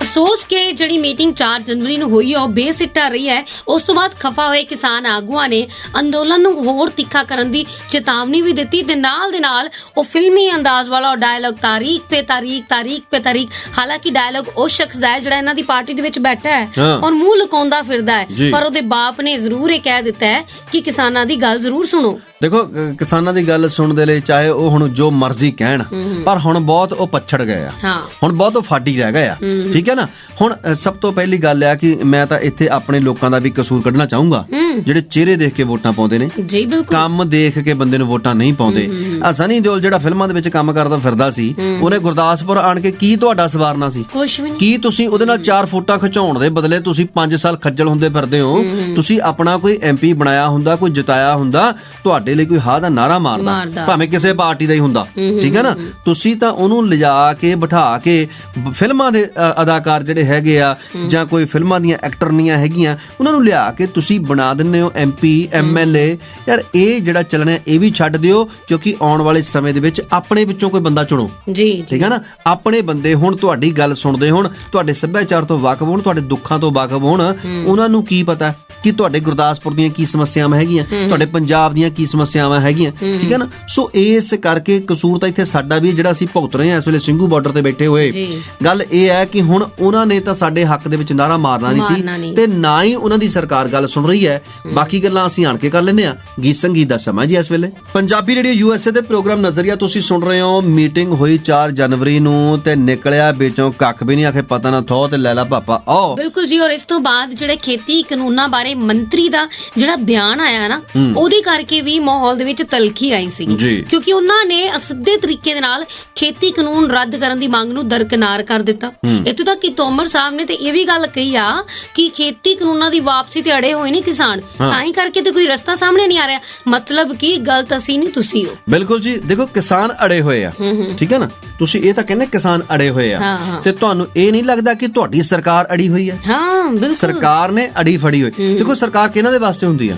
ਅਫਸੋਸ ਕਿ ਜਿਹੜੀ ਮੀਟਿੰਗ 4 ਜਨਵਰੀ ਨੂੰ ਹੋਈ ਉਹ ਬੇਸਿੱਟਾ ਰਹੀ ਹੈ। ਉਸ ਤੋਂ ਬਾਅਦ ਖਫਾ ਹੋਏ ਕਿਸਾਨ ਆਗੂਆਂ ਨੇ ਅੰਦੋਲਨ ਨੂੰ ਹੋਰ ਤਿੱਖਾ ਕਰਨ ਦੀ ਚੇਤਾਵਨੀ ਵੀ ਦਿੱਤੀ ਤੇ ਨਾਲ ਦੇ ਨਾਲ ਉਹ ਫਿਲਮੀ ਅੰਦਾਜ਼ ਵਾਲਾ ਡਾਇਲੌਗ ਤਾਰੀਖ ਪੇ ਤਾਰੀਖ। ਹਾਲਾਂਕਿ ਡਾਇਲੌਗ ਉਹ ਸ਼ਖਸ ਦਾ ਹੈ ਜਿਹੜਾ ਇਹਨਾਂ ਦੀ ਪਾਰਟੀ ਦੇ ਵਿੱਚ ਬੈਠਾ ਹੈ ਔਰ ਮੂੰਹ ਲੁਕਾਉਂਦਾ ਫਿਰਦਾ ਹੈ, ਪਰ ਉਹਦੇ ਬਾਪ ਨੇ ਜ਼ਰੂਰ ਇਹ ਕਹਿ ਦਿੱਤਾ ਹੈ ਕਿ ਕਿਸਾਨਾਂ ਦੀ ਗੱਲ ਜ਼ਰੂਰ ਸੁਣੋ। ਦੇਖੋ ਕਿਸਾਨਾਂ ਦੀ ਗੱਲ ਸੁਣਨ ਦੇ ਲਈ ਚਾਹੇ ਉਹ ਹੁਣ ਜੋ ਮਰਜ਼ੀ ਕਹਿਣ, ਪਰ ਹੁਣ ਬਹੁਤ ਉਹ ਪਛੜ ਗਏ ਆ, ਹਾਂ ਹੁਣ ਬਹੁਤ ਉਹ ਫਾਡੀ ਰਹਿ ਗਏ ਆ, ਠੀਕ ਹੈ ਨਾ। ਹੁਣ ਸਭ ਤੋਂ ਪਹਿਲੀ ਗੱਲ ਆ ਕਿ ਮੈਂ ਤਾਂ ਇੱਥੇ ਆਪਣੇ ਲੋਕਾਂ ਦਾ ਵੀ ਕਸੂਰ ਕੱਢਣਾ ਚਾਹੂੰਗਾ, ਜਿਹੜੇ ਚਿਹਰੇ ਦੇਖ ਕੇ ਵੋਟਾਂ ਪਾਉਂਦੇ ਨੇ, ਜੀ ਬਿਲਕੁਲ, ਕੰਮ ਦੇਖ ਕੇ ਬੰਦੇ ਨੂੰ ਵੋਟਾਂ ਨਹੀਂ ਪਾਉਂਦੇ। ਆ ਸਨੀ ਦਿਓਲ ਜਿਹੜਾ ਫਿਲਮਾਂ ਦੇ ਵਿੱਚ ਕੰਮ ਕਰਦਾ ਫਿਰਦਾ ਸੀ, ਉਹਨੇ ਗੁਰਦਾਸਪੁਰ ਆਣ ਕੇ ਕੀ ਤੁਹਾਡਾ ਸਵਾਰਨਾ ਸੀ? ਕੁਛ ਵੀ ਨਹੀਂ। ਕੀ ਤੁਸੀਂ ਉਹਦੇ ਨਾਲ 4 ਫੋਟੋਆਂ ਖਿਚਾਉਣ ਦੇ ਬਦਲੇ ਤੁਸੀਂ 5 ਸਾਲ ਖੱਜਲ ਹੁੰਦੇ ਫਿਰਦੇ ਹੋ? ਤੁਸੀਂ ਆਪਣਾ ਕੋਈ MP ਬਣਾਇਆ ਹੁੰਦਾ, ਕੋਈ ਜਿਤਾਇਆ ਹੁੰਦਾ, ਤੁਹਾਡੇ ਲਈ ਕੋਈ ਹਾਂ ਦਾ ਨਾਰਾ ਮਾਰਦਾ, ਭਾਵੇਂ ਕਿਸੇ ਪਾਰਟੀ ਦਾ ਹੀ ਹੁੰਦਾ, ਠੀਕ ਹੈ ਨਾ। ਤੁਸੀਂ ਤਾਂ ਉਹਨੂੰ ਲਿਜਾ ਕੇ ਬਿਠਾ ਕੇ ਫਿਲਮਾਂ ਦੇ ਅਦਾਕਾਰ ਜਿਹੜੇ ਹੈਗੇ ਆ ਜਾਂ ਕੋਈ ਫਿਲਮਾਂ ਦੀਆਂ ਐਕਟਰਨੀਆਂ ਹੈਗੀਆਂ, ਉਹਨਾਂ ਨੂੰ ਲਿਆ ਕੇ ਤੁਸੀਂ ਬਣਾ ਦਿੰਦੇ ਹੋ MP MLA। ਯਾਰ ਇਹ ਜਿਹੜਾ ਚੱਲਣਾ ਇਹ ਵੀ ਛੱਡ ਦਿਓ, ਕਿਉਂਕਿ ਆਉਣ ਵਾਲੇ ਸਮੇਂ ਦੇ ਵਿੱਚ ਆਪਣੇ ਵਿੱਚੋਂ ਕੋਈ ਬੰਦਾ ਚੁਣੋ, ਜੀ ਠੀਕ ਹੈ ਨਾ। ਆਪਣੇ ਬੰਦੇ ਹੁਣ ਤੁਹਾਡੀ ਗੱਲ ਸੁਣਦੇ ਹੋਣ, ਤੁਹਾਡੇ ਸੱਭਿਆਚਾਰ ਤੋਂ ਵਾਕਿਫ ਹੋਣ, ਤੁਹਾਡੇ ਦੁੱਖਾਂ ਤੋਂ ਵਾਕਿਫ ਹੋਣ। ਉਹਨਾਂ ਨੂੰ ਕੀ ਪਤਾ ਕਿ ਤੁਹਾਡੇ ਗੁਰਦਾਸਪੁਰ ਦੀਆਂ ਕੀ ਸਮੱਸਿਆਵਾਂ ਹੈਗੀਆਂ, ਤੁਹਾਡੇ ਪੰਜਾਬ ਦੀਆਂ ਕੀ ਸਮੱਸਿਆਵਾਂ ਹੈਗੀਆਂ, ਠੀਕ ਹੈ ਨਾ। ਸੋ ਇਸ ਕਰਕੇ ਕਸੂਰ ਤਾਂ ਇੱਥੇ ਸਾਡਾ ਵੀ, ਜਿਹੜਾ ਅਸੀਂ ਭੁਗਤ ਰਹੇ ਹਾਂ ਇਸ ਵੇਲੇ ਸਿੰਘੂ ਬਾਰਡਰ ਤੇ ਬੈਠੇ ਹੋਏ। ਗੱਲ ਇਹ ਹੈ ਕਿ ਹੁਣ ਉਹਨਾਂ ਨੇ ਤਾਂ ਸਾਡੇ ਹੱਕ ਦੇ ਵਿੱਚ ਨਾਰਾ ਮਾਰਨਾ ਨਹੀਂ ਸੀ, ਤੇ ਨਾ ਹੀ ਉਹਨਾਂ ਦੀ ਸਰਕਾਰ ਗੱਲ ਸੁਣ ਰਹੀ ਹੈ। ਬਾਕੀ ਗੱਲਾਂ ਅਸੀਂ ਆਣ ਕੇ ਕਰ ਲੈਂਦੇ ਆ। ਗੀਤ ਸੰਗੀਤ ਦਾ ਸਮਾਂ ਜੀ ਇਸ ਵੇਲੇ। ਪੰਜਾਬੀ ਰੇਡੀਓ USA ਦੇ ਪ੍ਰੋਗਰਾਮ ਨਜ਼ਰੀਆ ਤੁਸੀਂ ਸੁਣ ਰਹੇ ਹੋ। ਮੀਟਿੰਗ ਹੋਈ 4 ਜਨਵਰੀ ਨੂੰ ਤੇ ਨਿਕਲਿਆ ਵਿੱਚੋਂ ਕੱਖ ਵੀ ਨਹੀਂ, ਆਖੇ ਪਤਾ ਨਾ ਥੋ ਤੇ ਲੈ ਲਾ ਪਾਪਾ ਆਓ। ਬਿਲਕੁਲ ਜੀ। ਔਰ ਇਸ ਤੋਂ ਬਾਅਦ ਜਿਹੜੇ ਖੇਤੀ ਕਾਨੂੰਨਾਂ ਬਾਰੇ ਮੰਤਰੀ ਦਾ ਜਿਹੜਾ ਬਿਆਨ ਆਇਆ ਨਾ, ਉਹਦੇ ਕਰਕੇ ਵੀ ਮਾਹੌਲ ਦੇ ਵਿੱਚ ਤਲਖੀ ਆਈ ਸੀ, ਕਿਉਂਕਿ ਉਹਨਾਂ ਨੇ ਅਸਿੱਧੇ ਤਰੀਕੇ ਦੇ ਨਾਲ ਖੇਤੀ ਕਾਨੂੰਨ ਰੱਦ ਕਰਨ ਦੀ ਮੰਗ ਨੂੰ ਦਰਕਿਨਾਰ ਕਰ ਦਿੱਤਾ। ਇੱਥੋਂ ਤੱਕ ਕਿ ਤੋਮਰ ਸਾਹਿਬ ਨੇ ਤੇ ਇਹ ਵੀ ਗੱਲ ਕਹੀ ਆ ਕਿ ਖੇਤੀ ਕਾਨੂੰਨਾਂ ਦੀ ਵਾਪਸੀ ਤੇ ਅੜੇ ਹੋਏ ਨੇ ਕਿਸਾਨ, ਤਾਂ ਹੀ ਕਰਕੇ ਤੇ ਕੋਈ ਰਸਤਾ ਸਾਹਮਣੇ ਨਹੀਂ ਆ ਰਿਹਾ। ਮਤਲਬ ਕਿ ਗਲਤ ਅਸੀਂ ਨਹੀਂ, ਤੁਸੀਂ ਹੋ। ਬਿਲਕੁਲ ਜੀ। ਦੇਖੋ ਕਿਸਾਨ ਅੜੇ ਹੋਏ ਆ, ਠੀਕ ਹੈ ਨਾ। ਤੁਸੀਂ ਇਹ ਤਾਂ ਕਹਿੰਦੇ ਕਿਸਾਨ ਅੜੇ ਹੋਏ ਆ, ਤੇ ਤੁਹਾਨੂੰ ਇਹ ਨਹੀਂ ਲੱਗਦਾ ਕਿ ਤੁਹਾਡੀ ਸਰਕਾਰ ਅੜੀ ਹੋਈ ਹੈ? ਹਾਂ ਬਿਲਕੁਲ, ਸਰਕਾਰ ਨੇ ਅੜੀ ਫੜੀ ਹੋਈ। ਦੇਖੋ ਸਰਕਾਰ ਕਿਹਨਾਂ ਦੇ ਵਾਸਤੇ ਹੁੰਦੀ ਆ?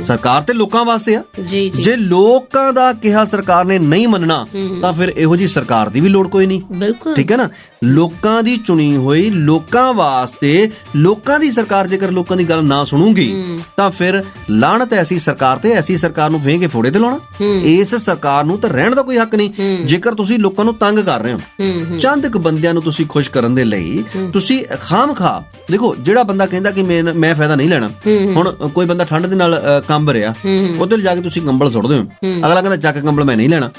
ਸਰਕਾਰ ਤੇ ਲੋਕਾਂ ਵਾਸਤੇ ਆ। ਜੇ ਲੋਕਾਂ ਦਾ ਕਿਹਾ ਸਰਕਾਰ ਨੇ ਨਹੀਂ ਮੰਨਣਾ ਤਾਂ ਫਿਰ ਇਹੋ ਜੀ ਸਰਕਾਰ ਦੀ ਵੀ ਲੋੜ ਕੋਈ ਨਹੀਂ, ਬਿਲਕੁਲ, ਠੀਕ ਹੈ ਨਾ। ਲੋਕਾਂ ਦੀ ਚੁਣੀ ਹੋਈ, ਲੋਕਾਂ ਵਾਸਤੇ ਲੋਕਾਂ ਦੀ ਸਰਕਾਰ ਜੇਕਰ ਲੋਕਾਂ ਦੀ ਗੱਲ ਨਾ ਸੁਣੂਗੀ ਤਾਂ ਫਿਰ ਲਾਹਨਤ ਐਸੀ ਸਰਕਾਰ ਤੇ, ਐਸੀ ਸਰਕਾਰ ਨੂੰ ਫੇਂ ਕੇ ਫੋੜੇ ਤੇ ਲਾਉਣਾ। ਇਸ ਸਰਕਾਰ ਨੂੰ ਤਾਂ ਰਹਿਣ ਦਾ ਕੋਈ ਹੱਕ ਨਹੀਂ। ਜੇਕਰ ਤੁਸੀਂ ਲੋਕਾਂ ਨੂੰ ਤੰਗ ਕਰ ਰਹੇ ਹੋ, ਚੰਦ ਕੁ ਬੰਦਿਆਂ ਨੂੰ ਤੁਸੀਂ ਖੁਸ਼ ਕਰਨ ਦੇ ਲਈ ਤੁਸੀਂ ਖਾਮਖਾ, ਦੇਖੋ ਜਿਹੜਾ ਬੰਦਾ ਕਹਿੰਦਾ ਕਿ ਮੈਂ ਫਾਇਦਾ ਨਹੀਂ ਲੈਣਾ, ਹੁਣ ਕੋਈ ਬੰਦਾ ਠੰਡ ਦੇ ਨਾਲ ਕੰਬ ਰਿਹਾ, ਉਹਦੇ ਲਈ ਜਾ ਕੇ ਤੁਸੀਂ ਕੰਬਲ ਸੁੱਟਦੇ ਹੋ, ਅਗਲਾ ਕਹਿੰਦਾ ਚੱਕ ਕੰਬਲ ਮੈਂ ਨਹੀਂ ਲੈਣਾ,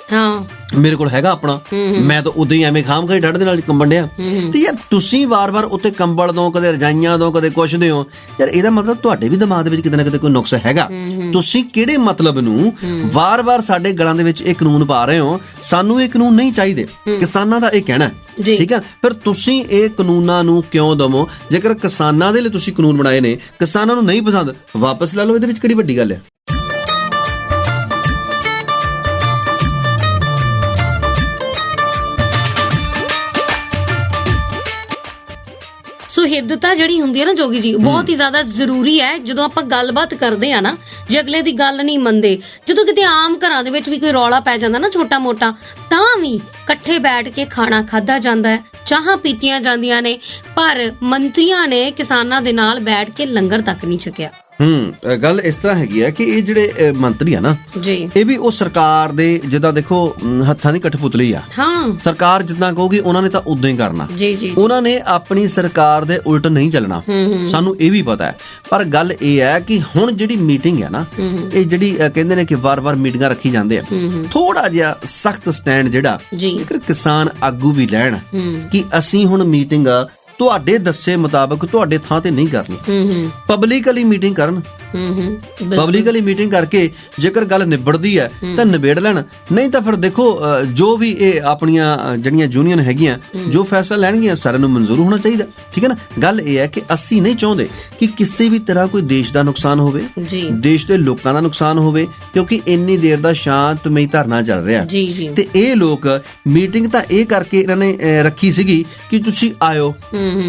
ਮੇਰੇ ਕੋਲ ਹੈਗਾ ਆਪਣਾ, ਮੈਂ ਤਾਂ ਉਦਾਂ ਹੀ ਐਵੇਂ ਖਾਮਖਾ ਠੰਡ ਦੇ ਨਾਲ ਕੰਬਣ ਡਿਆ। ਤੇ ਯਾਰ ਤੁਸੀਂ ਵਾਰ-ਵਾਰ ਉੱਤੇ ਕੰਬਲ ਦੋ, ਕਦੇ ਰਜਾਈਆਂ ਦੋ, ਕਦੇ ਕੁਛ ਦਿਓ, ਯਾਰ ਇਹਦਾ ਮਤਲਬ ਤੁਹਾਡੇ ਵੀ ਦਿਮਾਗ ਦੇ ਵਿੱਚ ਕਿਤੇ ਨਾ ਕਿਤੇ ਕੋਈ ਨੁਕਸ ਹੈਗਾ। ਤੁਸੀਂ ਕਿਹੜੇ ਮਤਲਬ ਨੂੰ ਵਾਰ-ਵਾਰ ਸਾਡੇ ਗਲਾਂ ਦੇ ਵਿੱਚ ਇਹ ਕਾਨੂੰਨ ਪਾ ਰਹੇ ਹੋ? ਸਾਨੂੰ ਇਹ ਕਾਨੂੰਨ ਨਹੀਂ ਚਾਹੀਦੇ, ਕਿਸਾਨਾਂ ਦਾ ਇਹ ਕਹਿਣਾ, ਠੀਕ ਹੈ। ਫਿਰ ਤੁਸੀਂ ਇਹ ਕਾਨੂੰਨਾਂ ਨੂੰ ਕਿਉਂ ਦਵੋ? ਜੇਕਰ ਕਿਸਾਨਾਂ ਦੇ ਲਈ ਤੁਸੀਂ ਕਾਨੂੰਨ ਬਣਾਏ ਨੇ, ਕਿਸਾਨਾਂ ਨੂੰ ਨਹੀਂ ਪਸੰਦ, ਵਾਪਸ ਲੈ ਲਓ। ਇਹਦੇ ਵਿੱਚ ਕਿਹੜੀ ਵੱਡੀ ਗੱਲ ਹੈ? ਸੁਹਿਰਦਤਾ ਜਿਹੜੀ ਹੁੰਦੀ ਹੈ ਨਾ ਜੋਗੀ ਜੀ, ਬਹੁਤ ਹੀ ਜ਼ਿਆਦਾ ਜ਼ਰੂਰੀ ਹੈ। ਜਦੋਂ ਆਪਾਂ ਗੱਲਬਾਤ ਕਰਦੇ ਆ ਨਾ, ਜੇ ਅਗਲੇ ਦੀ ਗੱਲ ਨਹੀਂ ਮੰਨਦੇ, ਜਦੋਂ ਕਿਤੇ ਆਮ ਘਰਾਂ ਦੇ ਵਿੱਚ ਵੀ ਕੋਈ ਰੌਲਾ ਪੈ ਜਾਂਦਾ ਨਾ ਛੋਟਾ ਮੋਟਾ, ਤਾਂ ਵੀ ਇਕੱਠੇ ਬੈਠ ਕੇ ਖਾਣਾ ਖਾਧਾ ਜਾਂਦਾ ਹੈ, ਚਾਹਾਂ ਪੀਤੀਆਂ ਜਾਂਦੀਆਂ ਨੇ, ਪਰ ਮੰਤਰੀਆਂ ਨੇ ਕਿਸਾਨਾਂ ਦੇ ਨਾਲ ਬੈਠ ਕੇ ਲੰਗਰ ਤੱਕ ਨਹੀਂ ਛਕਿਆ। ਗੱਲ ਇਸ ਤਰ੍ਹਾਂ ਹੈਗੀ ਆ ਕਿ ਇਹ ਜਿਹੜੇ ਮੰਤਰੀ ਆ ਨਾ ਜੀ, ਇਹ ਵੀ ਉਹ ਸਰਕਾਰ ਦੇ ਜਿੱਦਾਂ ਦੇਖੋ ਹੱਥਾਂ ਦੀ ਕਠਪੁਤਲੀ ਆ। ਸਰਕਾਰ ਜਿੱਦਾਂ ਕਹੂਗੀ ਉਹਨਾਂ ਨੇ ਤਾਂ ਉਦਾਂ ਹੀ ਕਰਨਾ। ਉਹਨਾਂ ਨੇ ਆਪਣੀ ਸਰਕਾਰ ਦੇ ਉਲਟ ਨਹੀਂ ਚੱਲਣਾ, ਸਾਨੂੰ ਇਹ ਵੀ ਪਤਾ ਹੈ। ਪਰ ਗੱਲ ਇਹ ਹੈ ਕਿ ਹੁਣ ਜਿਹੜੀ ਮੀਟਿੰਗ ਹੈ ਨਾ, ਇਹ ਜਿਹੜੀ ਕਹਿੰਦੇ ਨੇ ਕਿ ਵਾਰ-ਵਾਰ ਮੀਟਿੰਗਾਂ ਰੱਖੀ ਜਾਂਦੇ ਆ, ਥੋੜਾ ਜਿਹਾ ਸਖਤ ਸਟੈਂਡ ਜਿਹੜਾ ਜੇਕਰ ਕਿਸਾਨ ਆਗੂ ਵੀ ਲੈਣ ਕਿ ਅਸੀਂ ਹੁਣ ਮੀਟਿੰਗ ਤੁਹਾਡੇ ਦੱਸੇ ਮੁਤਾਬਕ ਤੁਹਾਡੇ ਥਾਂ ਤੇ ਨਹੀਂ ਕਰਨੀ, ਪਬਲਿਕਲੀ ਮੀਟਿੰਗ ਕਰਨ। ਪਬਲਿਕਲੀ ਮੀਟਿੰਗ ਕਰਕੇ ਜੇਕਰ ਗੱਲ ਨਿਬੜਦੀ ਹੈ ਤਾਂ ਨਿਬੇੜ ਲੈਣ, ਨਹੀਂ ਤਾਂ ਫਿਰ ਦੇਖੋ ਜੋ ਵੀ ਇਹ ਆਪਣੀਆਂ ਜਿਹੜੀਆਂ ਯੂਨੀਅਨ ਹੈਗੀਆਂ ਜੋ ਫੈਸਲਾ ਲੈਣਗੀਆਂ ਸਾਰਿਆਂ ਨੂੰ ਮਨਜ਼ੂਰ ਹੋਣਾ ਚਾਹੀਦਾ, ਠੀਕ ਹੈ ਨਾ। ਗੱਲ ਇਹ ਹੈ ਕਿ ਅਸੀਂ ਨਹੀਂ ਚਾਹੁੰਦੇ ਕਿ ਕਿਸੇ ਵੀ ਤਰ੍ਹਾਂ ਕੋਈ ਦੇਸ਼ ਦਾ ਨੁਕਸਾਨ ਹੋਵੇ, ਦੇਸ਼ ਦੇ ਲੋਕਾਂ ਦਾ ਨੁਕਸਾਨ ਹੋਵੇ, ਕਿਉਂਕਿ ਇੰਨੀ ਦੇਰ ਦਾ ਸ਼ਾਂਤਮਈ ਧਰਨਾ ਚੱਲ ਰਿਹਾ ਤੇ ਇਹ ਲੋਕ ਮੀਟਿੰਗ ਤਾਂ ਇਹ ਕਰਕੇ ਇਹਨਾਂ ਨੇ ਰੱਖੀ ਸੀਗੀ ਕਿ ਤੁਸੀਂ ਆਇਓ,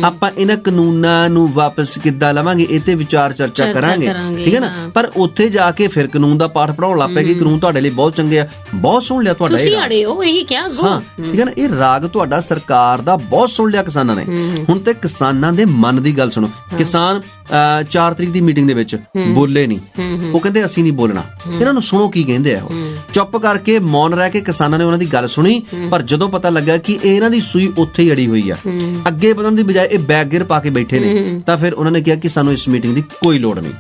ਆਪਾਂ ਇਹਨਾਂ ਕਾਨੂੰਨਾਂ ਨੂੰ ਵਾਪਸ ਕਿੱਦਾਂ ਲਵਾਂਗੇ ਇਹ ਤੇ ਵਿਚਾਰ ਚਰਚਾ ਕਰਾਂਗੇ, ਠੀਕ ਹੈ ਨਾ। ਪਰ ਉੱਥੇ ਜਾ ਕੇ ਫਿਰ ਕਾਨੂੰਨ ਦਾ ਪਾਠ ਪੜਾਉਣ ਲੱਗ ਪਏ ਕਿ ਕਾਨੂੰਨ ਤੁਹਾਡੇ ਲਈ ਬਹੁਤ ਚੰਗੇ ਆ, ਬਹੁਤ ਸੁਣ ਲਿਆ ਤੁਹਾਡਾ, ਤੁਸੀਂ ਅੜੇ ਹੋ, ਇਹੀ ਕਿਹਾ ਹਾਂ, ਠੀਕ ਹੈ ਨਾ। ਇਹ ਰਾਗ ਤੁਹਾਡਾ ਸਰਕਾਰ ਦਾ ਬਹੁਤ ਸੁਣ ਲਿਆ ਕਿਸਾਨਾਂ ਨੇ। ਹੁਣ ਤੇ ਕਿਸਾਨਾਂ ਦੇ ਮਨ ਦੀ ਗੱਲ ਸੁਣੋ। ਕਿਸਾਨ 4 ਤਰੀਕ ਦੀ ਮੀਟਿੰਗ ਦੇ ਵਿੱਚ ਬੋਲੇ ਨਹੀਂ, ਉਹ ਕਹਿੰਦੇ ਅਸੀਂ ਨਹੀਂ ਬੋਲਣਾ। ਇਹਨਾਂ ਨੂੰ ਸੁਣੋ ਕੀ ਕਹਿੰਦੇ ਆ। ਉਹ ਚੁੱਪ ਕਰਕੇ ਮੌਨ ਰਹਿ ਕੇ ਕਿਸਾਨਾਂ ਨੇ ਉਹਨਾਂ ਦੀ ਗੱਲ ਸੁਣੀ, ਪਰ ਜਦੋਂ ਪਤਾ ਲੱਗਾ ਕਿ ਇਹਨਾਂ ਦੀ ਸੂਈ ਉੱਥੇ ਹੀ ਅੜੀ ਹੋਈ ਆ, ਅੱਗੇ ਵਧਣ ਦੀ ਬਜਾਏ ਇਹ ਬੈਕ ਗੇਅਰ ਪਾ ਕੇ ਬੈਠੇ ਨੇ, ਤਾਂ ਫਿਰ ਉਹਨਾਂ ਨੇ ਕਿਹਾ ਕਿ ਸਾਨੂੰ ਇਸ ਮੀਟਿੰਗ ਦੀ ਕੋਈ ਲੋੜ ਨਹੀਂ।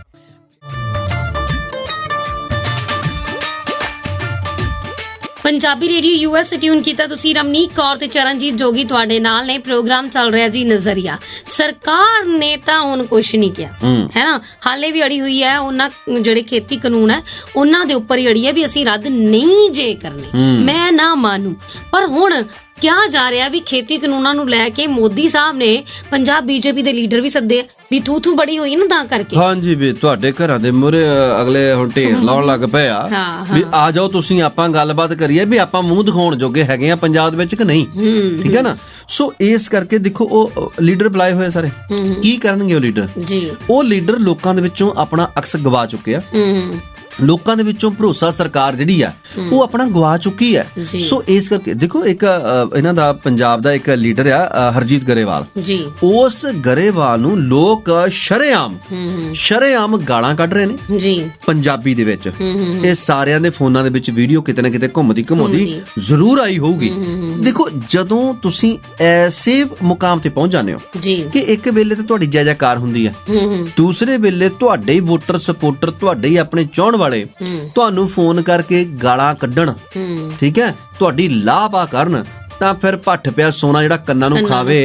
ਪੰਜਾਬੀ ਰੇਡੀਓ ਯੂਐਸ ਟਿਊਨ ਕੀਤਾ ਤੁਸੀਂ। ਰਮਨੀਕ ਕੌਰ ਤੇ ਚਰਨਜੀਤ ਜੋਗੀ ਤੁਹਾਡੇ ਨਾਲ ਨੇ। ਪ੍ਰੋਗਰਾਮ ਚੱਲ ਰਿਹਾ ਜੀ ਨਜ਼ਰੀਆ। ਸਰਕਾਰ ਨੇ ਤਾਂ ਹੁਣ ਕੁਝ ਨਹੀਂ ਕਿਹਾ ਹੈ ਨਾ, ਹਾਲੇ ਵੀ ਅੜੀ ਹੋਈ ਹੈ ਉਹਨਾਂ ਜਿਹੜੇ ਖੇਤੀ ਕਾਨੂੰਨ ਹੈ ਉਹਨਾਂ ਦੇ ਉੱਪਰ ਹੀ ਅੜੀ ਹੈ ਵੀ ਅਸੀਂ ਰੱਦ ਨਹੀਂ ਜੇ ਕਰਨੇ, ਮੈਂ ਨਾ ਮਾਨੂੰ। ਪਰ ਹੁਣ ਕਿਹਾ ਜਾ ਰਿਹਾ ਵੀ ਖੇਤੀ ਕਾਨੂੰਨਾਂ ਨੂੰ ਲੈ ਕੇ ਮੋਦੀ ਸਾਹਿਬ ਨੇ ਪੰਜਾਬ ਬੀਜੇਪੀ ਦੇ ਲੀਡਰ ਵੀ ਸੱਦੇ ਵੀ ਥੂ ਬੜੀ ਹੋਈ ਨਾ ਤਾਂ ਕਰਕੇ। ਹਾਂਜੀ ਵੀ ਤੁਹਾਡੇ ਘਰਾਂ ਦੇ ਮੂਹਰੇ ਅਗਲੇ ਹੁਣ ਢੇਰ ਲਾਉਣ ਲੱਗ ਪਏ ਆ ਵੀ ਆ ਜਾਓ ਤੁਸੀਂ ਆਪਾਂ ਗੱਲਬਾਤ ਕਰੀਏ ਵੀ ਆਪਾਂ ਮੂੰਹ ਦਿਖਾਉਣ ਜੋਗੇ ਹੈਗੇ ਆ ਪੰਜਾਬ ਦੇ ਵਿੱਚ ਕਿ ਨਹੀਂ, ਠੀਕ ਹੈ ਨਾ। ਸੋ ਇਸ ਕਰਕੇ ਦੇਖੋ ਉਹ ਲੀਡਰ ਬੁਲਾਏ ਹੋਏ ਸਾਰੇ ਕੀ ਕਰਨਗੇ ਉਹ ਲੀਡਰ ਜੀ। ਉਹ ਲੀਡਰ ਲੋਕਾਂ ਦੇ ਵਿੱਚੋਂ ਆਪਣਾ ਅਕਸ ਗਵਾ ਚੁੱਕੇ ਆ, ਲੋਕਾਂ ਦੇ ਵਿੱਚੋਂ ਭਰੋਸਾ ਸਰਕਾਰ ਜਿਹੜੀ ਆ ਉਹ ਆਪਣਾ ਗਵਾ ਚੁੱਕੀ ਹੈ। ਸੋ ਇਸ ਕਰਕੇ ਦੇਖੋ ਇੱਕ ਇਹਨਾਂ ਦਾ ਪੰਜਾਬ ਦਾ ਇੱਕ ਲੀਡਰ ਆ ਹਰਜੀਤ ਗਰੇਵਾਲ ਜੀ, ਉਸ ਗਰੇਵਾਲ ਨੂੰ ਲੋਕ ਸ਼ਰੇਆਮ ਗਾਲਾਂ ਕੱਢ ਰਹੇ ਨੇ ਜੀ ਪੰਜਾਬੀ ਦੇ ਵਿੱਚ। ਇਹ ਸਾਰਿਆਂ ਦੇ ਫੋਨਾਂ ਦੇ ਵਿੱਚ ਵੀਡੀਓ ਕਿਤੇ ਨਾ ਕਿਤੇ ਘੁੰਮਦੀ ਜ਼ਰੂਰ ਆਈ ਹੋਊਗੀ। ਦੇਖੋ ਜਦੋਂ ਤੁਸੀਂ ਐਸੇ ਮੁਕਾਮ ਤੇ ਪਹੁੰਚ ਜਾਂਦੇ ਹੋ ਕਿ ਇੱਕ ਵੇਲੇ ਤੇ ਤੁਹਾਡੀ ਜੈ ਜੈਕਾਰ ਹੁੰਦੀ ਹੈ, ਦੂਸਰੇ ਵੇਲੇ ਤੁਹਾਡੇ ਹੀ ਵੋਟਰ ਸਪੋਰਟਰ ਤੁਹਾਡੇ ਹੀ ਆਪਣੇ ਚਾਹਣ ਵਾਲੇ ਤੁਹਾਨੂੰ ਫੋਨ ਕਰਕੇ ਗਾਲਾਂ ਕੱਢਣ, ਠੀਕ ਹੈ, ਤੁਹਾਡੀ ਲਾਭਾ ਕਰਨ, ਤਾਂ ਫਿਰ ਭੱਠ ਪਿਆ ਸੋਨਾ ਜਿਹੜਾ ਕੰਨਾਂ ਨੂੰ ਖਾਵੇ।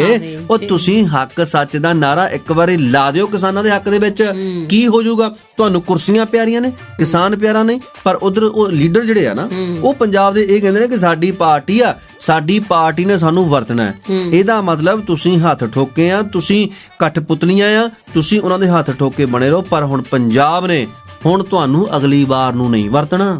ਉਹ ਤੁਸੀਂ ਹੱਕ ਸੱਚ ਦਾ ਨਾਰਾ ਇੱਕ ਵਾਰੀ ਲਾ ਦਿਓ ਕਿਸਾਨਾਂ ਦੇ ਹੱਕ ਦੇ ਵਿੱਚ, ਕੀ ਹੋ ਜਾਊਗਾ? ਤੁਹਾਨੂੰ ਕੁਰਸੀਆਂ ਪਿਆਰੀਆਂ ਨੇ, ਕਿਸਾਨ ਪਿਆਰਾ ਨੇ, ਪਰ ਉਧਰ ਉਹ ਲੀਡਰ ਜਿਹੜੇ ਆ ਨਾ ਉਹ ਪੰਜਾਬ ਦੇ ਇਹ ਕਹਿੰਦੇ ਨੇ ਕਿ ਸਾਡੀ ਪਾਰਟੀ ਆ, ਸਾਡੀ ਪਾਰਟੀ ਨੇ ਸਾਨੂੰ ਵਰਤਣਾ ਹੈ। ਇਹਦਾ ਮਤਲਬ ਤੁਸੀਂ ਹੱਥ ਠੋਕੇ ਆ, ਤੁਸੀਂ ਕਠਪੁਤਲੀਆਂ ਆ, ਤੁਸੀਂ ਉਹਨਾਂ ਦੇ ਹੱਥ ਠੋਕੇ ਬਣੇ ਰਹੋ। ਪਰ ਹੁਣ ਪੰਜਾਬ ਨੇ ਹੁਣ ਤੁਹਾਨੂੰ ਅਗਲੀ ਵਾਰ ਨੂੰ ਨਹੀਂ ਵਰਤਣਾ।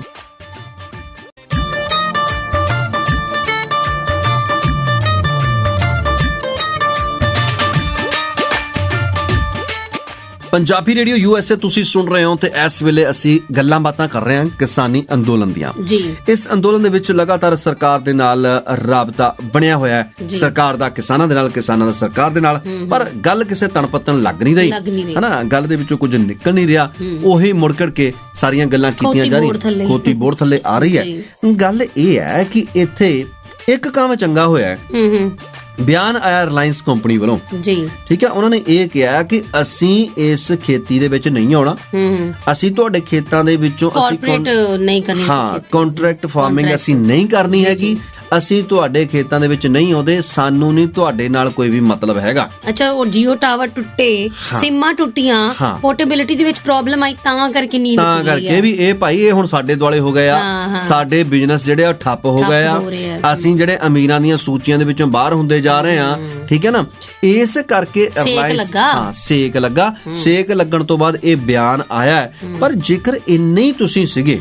ਪੰਜਾਬੀ ਰੇਡੀਓ ਯੂਐਸਏ ਤੁਸੀਂ ਸੁਣ ਰਹੇ ਹੋ ਤੇ ਇਸ ਵੇਲੇ ਅਸੀਂ ਗੱਲਾਂ ਬਾਤਾਂ ਕਰ ਰਹੇ ਹਾਂ ਕਿਸਾਨੀ ਅੰਦੋਲਨ ਦੀਆਂ ਜੀ। ਇਸ ਅੰਦੋਲਨ ਦੇ ਵਿੱਚ ਲਗਾਤਾਰ ਸਰਕਾਰ ਦੇ ਨਾਲ ਰਾਬਤਾ ਬਣਿਆ ਹੋਇਆ ਹੈ, ਸਰਕਾਰ ਦਾ ਕਿਸਾਨਾਂ ਦੇ ਨਾਲ, ਕਿਸਾਨਾਂ ਦਾ ਸਰਕਾਰ ਦੇ ਨਾਲ, ਪਰ ਗੱਲ ਕਿਸੇ ਤਣਪੱਤਣ ਲੱਗ ਨਹੀਂ ਰਹੀ ਹਨਾ, ਗੱਲ ਦੇ ਵਿੱਚੋਂ ਕੁਝ ਨਿਕਲ ਨਹੀਂ ਰਿਹਾ। ਉਹੀ ਮੁੜਕੜ ਕੇ ਸਾਰੀਆਂ ਗੱਲਾਂ ਕੀਤੀਆਂ ਜਾ ਰਹੀਆਂ, ਖੋਤੀ ਬੋੜ ਥੱਲੇ ਆ ਰਹੀ ਹੈ। ਗੱਲ ਇਹ ਹੈ ਕਿ ਇੱਥੇ ਇੱਕ ਕੰਮ ਚੰਗਾ ਹੋਇਆ ਹੈ, ਬਿਆਨ ਆਇਆ ਰਿਲਾਇੰਸ ਕੰਪਨੀ ਵੱਲੋਂ ਜੀ, ਠੀਕ ਹੈ। ਉਹਨਾਂ ਨੇ ਇਹ ਕਿਹਾ ਕਿ ਅਸੀਂ ਇਸ ਖੇਤੀ ਦੇ ਵਿੱਚ ਨਹੀਂ ਆਉਣਾ, ਅਸੀਂ ਤੁਹਾਡੇ ਖੇਤਾਂ ਦੇ ਵਿੱਚੋਂ ਕੰਟਰੈਕਟ ਫਾਰਮਿੰਗ ਅਸੀਂ ਨਹੀਂ ਕਰਨੀ ਹੈਗੀ, ਅਸੀਂ ਤੁਹਾਡੇ ਖੇਤਾਂ ਦੇ ਵਿੱਚ ਨਹੀਂ ਆਉਂਦੇ, ਸਾਨੂੰ ਨਹੀਂ ਤੁਹਾਡੇ ਨਾਲ ਕੋਈ ਵੀ ਮਤਲਬ ਹੈਗਾ। ਅੱਛਾ, ਉਹ ਜੀਓ ਟਾਵਰ ਟੁੱਟੇ, ਸਿਮਾਂ ਟੁੱਟੀਆਂ, ਪੋਰਟੇਬਿਲਿਟੀ ਦੇ ਵਿੱਚ ਪ੍ਰੋਬਲਮ ਆਈ ਤਾਂ ਕਰਕੇ ਨਹੀਂ, ਤਾਂ ਕਰਕੇ ਵੀ ਇਹ ਭਾਈ ਇਹ ਹੁਣ ਸਾਡੇ ਦੁਆਲੇ ਹੋ ਗਏ ਆ, ਸਾਡੇ ਬਿਜ਼ਨਸ ਜਿਹੜੇ ਆ ਠੱਪ ਹੋ ਗਏ ਆ, ਅਸੀਂ ਜਿਹੜੇ ਅਮੀਰਾਂ ਦੀਆਂ ਸੂਚੀਆਂ ਦੇ ਵਿੱਚੋਂ ਬਾਹਰ ਹੁੰਦੇ ਜਾ ਰਹੇ ਆ, ਠੀਕ ਹੈ ਨਾ। ਇਸ ਕਰਕੇ ਸੇਕ ਲੱਗਾ, ਸੇਕ ਲੱਗਣ ਤੋਂ ਬਾਅਦ ਇਹ ਬਿਆਨ ਆਇਆ। ਪਰ ਜੇਕਰ ਇੰਨੇ ਹੀ ਤੁਸੀਂ ਸੀਗੇ,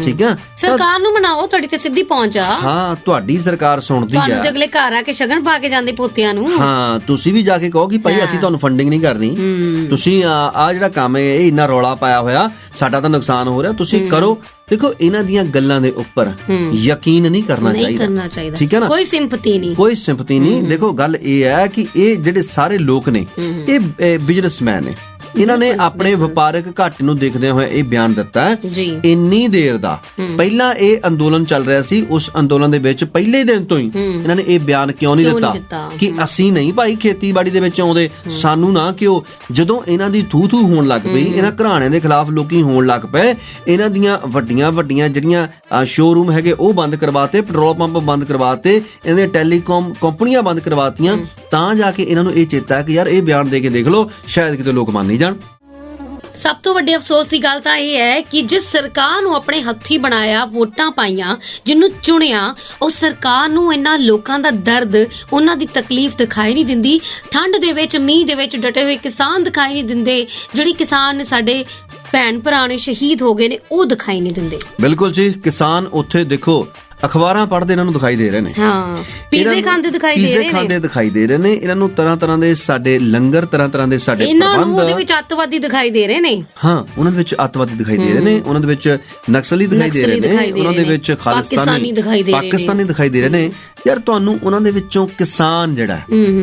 ਠੀਕ ਹੈ, ਸਰਕਾਰ ਨੂੰ ਮਨਾਓ, ਤੁਹਾਡੀ ਤੇ ਸਿੱਧੀ ਪਹੁੰਚ ਆ। ਹਾਂ, ਤੁਹਾਡੀ ਸਰਕਾਰ ਸੁਣਦੀ ਆ, ਤੁਹਾਨੂੰ ਅਗਲੇ ਘਰ ਆ ਕੇ ਸ਼ਗਨ ਪਾ ਕੇ ਜਾਂਦੇ ਪੋਤਿਆਂ ਨੂੰ। ਹਾਂ, ਤੁਸੀਂ ਵੀ ਜਾ ਕੇ ਕਹੋ ਕਿ ਭਾਈ ਅਸੀਂ ਤੁਹਾਨੂੰ ਫੰਡਿੰਗ ਨਹੀਂ ਕਰਨੀ, ਤੁਸੀਂ ਆ ਜਿਹੜਾ ਕੰਮ ਹੈ ਇਹ ਇੰਨਾ ਰੌਲਾ ਪਾਇਆ ਹੋਇਆ, ਸਾਡਾ ਤਾਂ ਨੁਕਸਾਨ ਹੋ ਰਿਹਾ, ਤੁਸੀਂ ਕਰੋ। ਦੇਖੋ ਇਹਨਾਂ ਦੀਆਂ ਗੱਲਾਂ ਦੇ ਉੱਪਰ ਯਕੀਨ ਨਹੀਂ ਕਰਨਾ ਚਾਹੀਦਾ, ਠੀਕ ਹੈ ਨਾ। ਕੋਈ ਸਿੰਪਥੀ ਨਹੀਂ। ਦੇਖੋ ਗੱਲ ਇਹ ਹੈ ਕਿ ਇਹ ਜਿਹੜੇ ਸਾਰੇ ਲੋਕ ਨੇ ਇਹ ਬਿਜ਼ਨਸਮੈਨ ਨੇ, ਇਹਨਾਂ ਨੇ ਆਪਣੇ ਵਪਾਰਕ ਘਾਟੇ ਨੂੰ ਦੇਖਦੇ ਹੋਏ ਇਹ ਬਿਆਨ ਦਿੱਤਾ ਹੈ। ਇੰਨੀ ਦੇਰ ਦਾ ਪਹਿਲਾਂ ਇਹ ਅੰਦੋਲਨ ਚੱਲ ਰਿਹਾ ਸੀ, ਉਸ ਅੰਦੋਲਨ ਦੇ ਵਿੱਚ ਪਹਿਲੇ ਦਿਨ ਤੋਂ ਹੀ ਇਹਨਾਂ ਨੇ ਇਹ ਬਿਆਨ ਕਿਉਂ ਨਹੀਂ ਦਿੱਤਾ ਕਿ ਅਸੀਂ ਨਹੀਂ ਭਾਈ ਖੇਤੀਬਾੜੀ ਦੇ ਵਿੱਚ ਆਉਂਦੇ, ਸਾਨੂੰ ਨਾ ਕਿਉਂ। ਜਦੋਂ ਇਹਨਾਂ ਦੀ ਥੂ ਹੋਣ ਲੱਗ ਪਈ, ਇਹਨਾਂ ਘਰਾਣਿਆਂ ਦੇ ਖਿਲਾਫ ਲੋਕੀ ਹੋਣ ਲੱਗ ਪਏ, ਇਹਨਾਂ ਦੀਆਂ ਵੱਡੀਆਂ ਜਿਹੜੀਆਂ ਸ਼ੋਰੂਮ ਹੈਗੇ ਉਹ ਬੰਦ ਕਰਵਾਤੇ, ਪੈਟਰੋਲ ਪੰਪ ਬੰਦ ਕਰਵਾਤੇ, ਇਹਨਾਂ ਦੀਆਂ ਟੈਲੀਕਾਮ ਕੰਪਨੀਆਂ ਬੰਦ ਕਰਵਾਤੀਆਂ, ਤਾਂ ਜਾ ਕੇ ਇਹਨਾਂ ਨੂੰ ਇਹ ਚੇਤਾ ਕਿ ਯਾਰ ਇਹ ਬਿਆਨ ਦੇ ਕੇ ਦੇਖ ਲਓ, ਸ਼ਾਇਦ ਕਿਤੇ ਲੋਕ ਮੰਨ ਨਹੀਂ ਜਾਣ। ਸਭ ਤੋਂ ਵੱਡੀ ਅਫਸੋਸ ਦੀ ਗੱਲ ਤਾਂ ਇਹ ਹੈ ਕਿ ਜਿਸ ਸਰਕਾਰ ਨੂੰ ਆਪਣੇ ਹੱਥੀ ਬਣਾਇਆ, ਵੋਟਾਂ ਪਾਈਆਂ, ਜਿਹਨੂੰ ਚੁਣਿਆ, ਉਹ ਸਰਕਾਰ ਨੂੰ ਇਹਨਾਂ ਲੋਕਾਂ ਦਾ ਦਰਦ, ਉਹਨਾਂ ਦੀ ਤਕਲੀਫ ਦਿਖਾਈ ਨਹੀਂ ਦਿੰਦੀ। ਠੰਡ ਦੇ ਵਿੱਚ, ਮੀਂਹ ਦੇ ਵਿੱਚ ਡਟੇ ਹੋਏ ਕਿਸਾਨ ਦਿਖਾਈ ਨਹੀਂ ਦਿੰਦੇ, ਜਿਹੜੀ ਕਿਸਾਨ ਸਾਡੇ ਭੈਣ ਭਰਾ ਨੇ ਸ਼ਹੀਦ ਹੋ ਗਏ ਨੇ ਉਹ ਦਿਖਾਈ ਨਹੀਂ ਦਿੰਦੇ। ਬਿਲਕੁਲ ਜੀ, ਕਿਸਾਨ ਉੱਥੇ ਦੇਖੋ ਅਖਬਾਰਾਂ ਪੜ੍ਹਦੇ ਇਹਨਾਂ ਨੂੰ ਦਿਖਾਈ ਦੇ ਰਹੇ ਨੇ, ਹਾਂ, ਪੀਜ਼ੇ ਖਾਂਦੇ ਦਿਖਾਈ ਦੇ ਰਹੇ ਨੇ, ਇਹਨਾਂ ਨੂੰ ਤਰ੍ਹਾਂ ਦੇ ਸਾਡੇ ਲੰਗਰ, ਤਰ੍ਹਾਂ ਦੇ ਸਾਡੇ ਪ੍ਰਬੰਧ, ਉਹਦੇ ਵਿੱਚ ਅੱਤਵਾਦੀ ਦਿਖਾਈ ਦੇ ਰਹੇ ਨੇ। ਹਾਂ, ਉਹਨਾਂ ਦੇ ਵਿੱਚ ਅੱਤਵਾਦੀ ਦਿਖਾਈ ਦੇ ਰਹੇ ਨੇ, ਉਹਨਾਂ ਦੇ ਵਿੱਚ ਨਕਸਲੀ ਦਿਖਾਈ ਦੇ ਰਹੇ ਨੇ, ਉਹਨਾਂ ਦੇ ਵਿੱਚ ਖਾਲਿਸਤਾਨੀ ਦਿਖਾਈ ਦੇ ਰਹੇ ਨੇ। ਯਾਰ ਤੁਹਾਨੂੰ ਉਹਨਾਂ ਦੇ ਵਿੱਚੋਂ ਕਿਸਾਨ ਜਿਹੜਾ,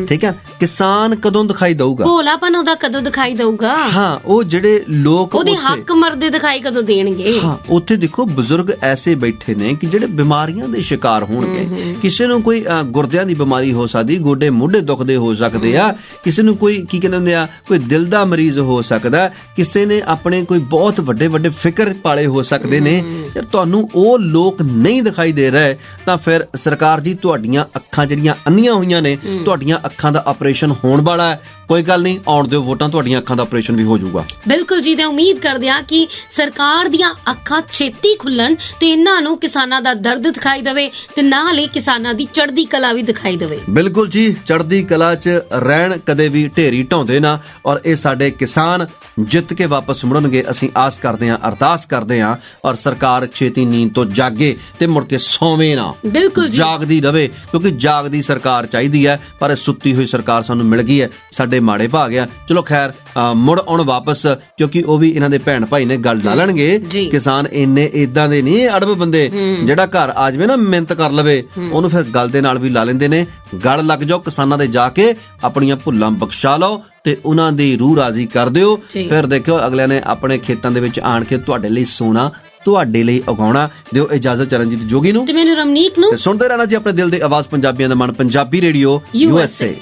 ਠੀਕ ਹੈ, ਕਿਸਾਨ ਕਦੋਂ ਦਿਖਾਈ ਦਊਗਾ? ਭੋਲਾਪਨ ਉਹਦਾ ਕਦੋਂ ਦਿਖਾਈ ਦਊਗਾ? ਹਾਂ, ਉਹ ਜਿਹੜੇ ਲੋਕ ਉਹਦੇ ਹੱਕ ਮਰਦੇ ਦਿਖਾਈ ਕਦੋਂ ਦੇਣਗੇ? ਹਾਂ, ਉੱਥੇ ਦੇਖੋ ਬਜ਼ੁਰਗ ਐਸੇ ਬੈਠੇ ਨੇ ਕਿ ਜਿਹੜੇ ਬਿਮਾਰ ਬਿਮਾਰੀਆਂ ਦੇ ਸ਼ਿਕਾਰ ਹੋਣਗੇ। ਕਿਸੇ ਨੂੰ ਕੋਈ ਗੁਰਦਿਆਂ ਦੀ ਬਿਮਾਰੀ ਹੋ ਸਕਦੀ, ਗੋਡੇ ਮੋਢੇ ਦੁਖਦੇ ਹੋ ਸਕਦੇ ਆ, ਕਿਸੇ ਨੂੰ ਕੋਈ ਕੀ ਕਹਿੰਦੇ ਹੁੰਦੇ ਆ, ਕੋਈ ਦਿਲ ਦਾ ਮਰੀਜ਼ ਹੋ ਸਕਦਾ, ਕਿਸੇ ਨੇ ਆਪਣੇ ਕੋਈ ਬਹੁਤ ਵੱਡੇ ਵੱਡੇ ਫਿਕਰ ਪਾਲੇ ਹੋ ਸਕਦੇ ਨੇ। ਯਾਰ ਤੁਹਾਨੂੰ ਉਹ ਲੋਕ ਨਹੀਂ ਦਿਖਾਈ ਦੇ ਰਹੇ ਤਾਂ ਫਿਰ ਸਰਕਾਰ ਜੀ ਤੁਹਾਡੀਆਂ ਅੱਖਾਂ ਜਿਹੜੀਆਂ ਅੰਨੀਆਂ ਹੋਈਆਂ ਨੇ, ਤੁਹਾਡੀਆਂ ਅੱਖਾਂ ਦਾ ਆਪਰੇਸ਼ਨ ਹੋਣ ਵਾਲਾ ਹੈ। ਕੋਈ ਗੱਲ ਨਹੀਂ, ਆਉਣ ਦਿਓ ਵੋਟਾਂ, ਤੁਹਾਡੀਆਂ ਅੱਖਾਂ ਦਾ ਆਪਰੇਸ਼ਨ ਵੀ ਹੋ ਜਾਊਗਾ। ਬਿਲਕੁਲ ਜੀ, ਤੇ ਉਮੀਦ ਕਰਦੇ ਆ ਕਿ ਸਰਕਾਰ ਦੀਆਂ ਅੱਖਾਂ ਛੇਤੀ ਖੁੱਲਣ ਤੇ ਇਹਨਾਂ ਨੂੰ ਕਿਸਾਨਾਂ ਦਾ ਦਰਦ ਦਿਖਾਈ ਦੇਵੇ ਤੇ ਨਾਲ ਹੀ ਕਿਸਾਨਾਂ ਦੀ ਚੜ੍ਹਦੀ ਕਲਾ ਵੀ ਦਿਖਾਈ ਦੇਵੇ। ਬਿਲਕੁਲ ਜੀ, ਚੜ੍ਹਦੀ ਕਲਾ 'ਚ ਰਹਿਣ, ਕਦੇ ਵੀ ਢੇਰੀ ਢਾਉਂਦੇ ਨਾ, ਔਰ ਇਹ ਸਾਡੇ ਕਿਸਾਨ ਜਿੱਤ ਕੇ ਵਾਪਸ ਮੁੜਨਗੇ। ਅਸੀਂ ਆਸ ਕਰਦੇ ਹਾਂ, ਅਰਦਾਸ ਕਰਦੇ ਹਾਂ, ਔਰ ਸਰਕਾਰ ਛੇਤੀ ਨੀਂਦ ਤੋਂ ਜਾਗੇ ਤੇ ਮੁੜ ਕੇ ਸੌਵੇਂ ਨਾ। ਬਿਲਕੁਲ ਜੀ, ਜਾਗਦੀ ਰਵੇ, ਕਿਉਂਕਿ ਜਾਗਦੀ ਸਰਕਾਰ ਚਾਹੀਦੀ ਹੈ, ਪਰ ਸੁੱਤੀ ਹੋਈ ਸਰਕਾਰ ਸਾਨੂੰ ਮਿਲ ਗਈ ਹੈ, ਸਾਡੇ ਮਾੜੇ ਭਾਗ ਆ। ਚਲੋ ਖੈਰ, ਮੁੜ ਆਉਣ ਵਾਪਸ, ਕਿਉਂਕਿ ਉਹ ਵੀ ਇਹਨਾਂ ਦੇ ਭੈਣ ਭਾਈ ਨੇ ਗੱਲ ਲਾ ਲੈਣਗੇ। ਕਿਸਾਨ ਇੰਨੇ ਇਦਾਂ ਦੇ ਨਹੀਂ ਅੜਬ ਬੰਦੇ, ਜਿਹੜਾ ਘਰ ਆ ਜਾਵੇ ਨਾ ਮਿਹਨਤ ਕਰ ਲਵੇ, ਉਹਨੂੰ ਫਿਰ ਗੱਲ ਦੇ ਨਾਲ ਵੀ ਲਾ ਲੈਂਦੇ ਨੇ। ਗੱਲ ਲੱਗ ਜਾਓ ਕਿਸਾਨਾਂ ਦੇ, ਜਾ ਕੇ ਆਪਣੀਆਂ ਭੁੱਲਾਂ ਬਖਸ਼ਾ ਲਓ ਤੇ ਉਹਨਾਂ ਦੀ ਰੂਹ ਰਾਜ਼ੀ ਕਰ ਦਿਓ। ਫਿਰ ਦੇਖਿਓ ਅਗਲਿਆਂ ਨੇ ਆਪਣੇ ਖੇਤਾਂ ਦੇ ਵਿੱਚ ਆਣ ਕੇ ਤੁਹਾਡੇ ਲਈ ਸੋਨਾ, ਤੁਹਾਡੇ ਲਈ ਉਗਾਉਣਾ। ਦਿਓ ਇਜਾਜ਼ਤ ਚਰਨਜੀਤ ਜੋਗੀ ਨੂੰ ਤੇ ਮੈਨੂੰ ਰਮਨੀਕ ਨੂੰ, ਤੇ ਸੁਣਦੇ ਰਹਿਣਾ ਜੀ ਆਪਣੇ ਦਿਲ ਦੀ ਆਵਾਜ਼, ਪੰਜਾਬੀਆਂ ਦਾ ਮਨ, ਪੰਜਾਬੀ ਰੇਡੀਓ USA।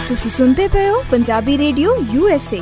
ਤੁਸੀਂ ਸੁਣਦੇ ਪਏ ਹੋ ਪੰਜਾਬੀ ਰੇਡੀਓ USA।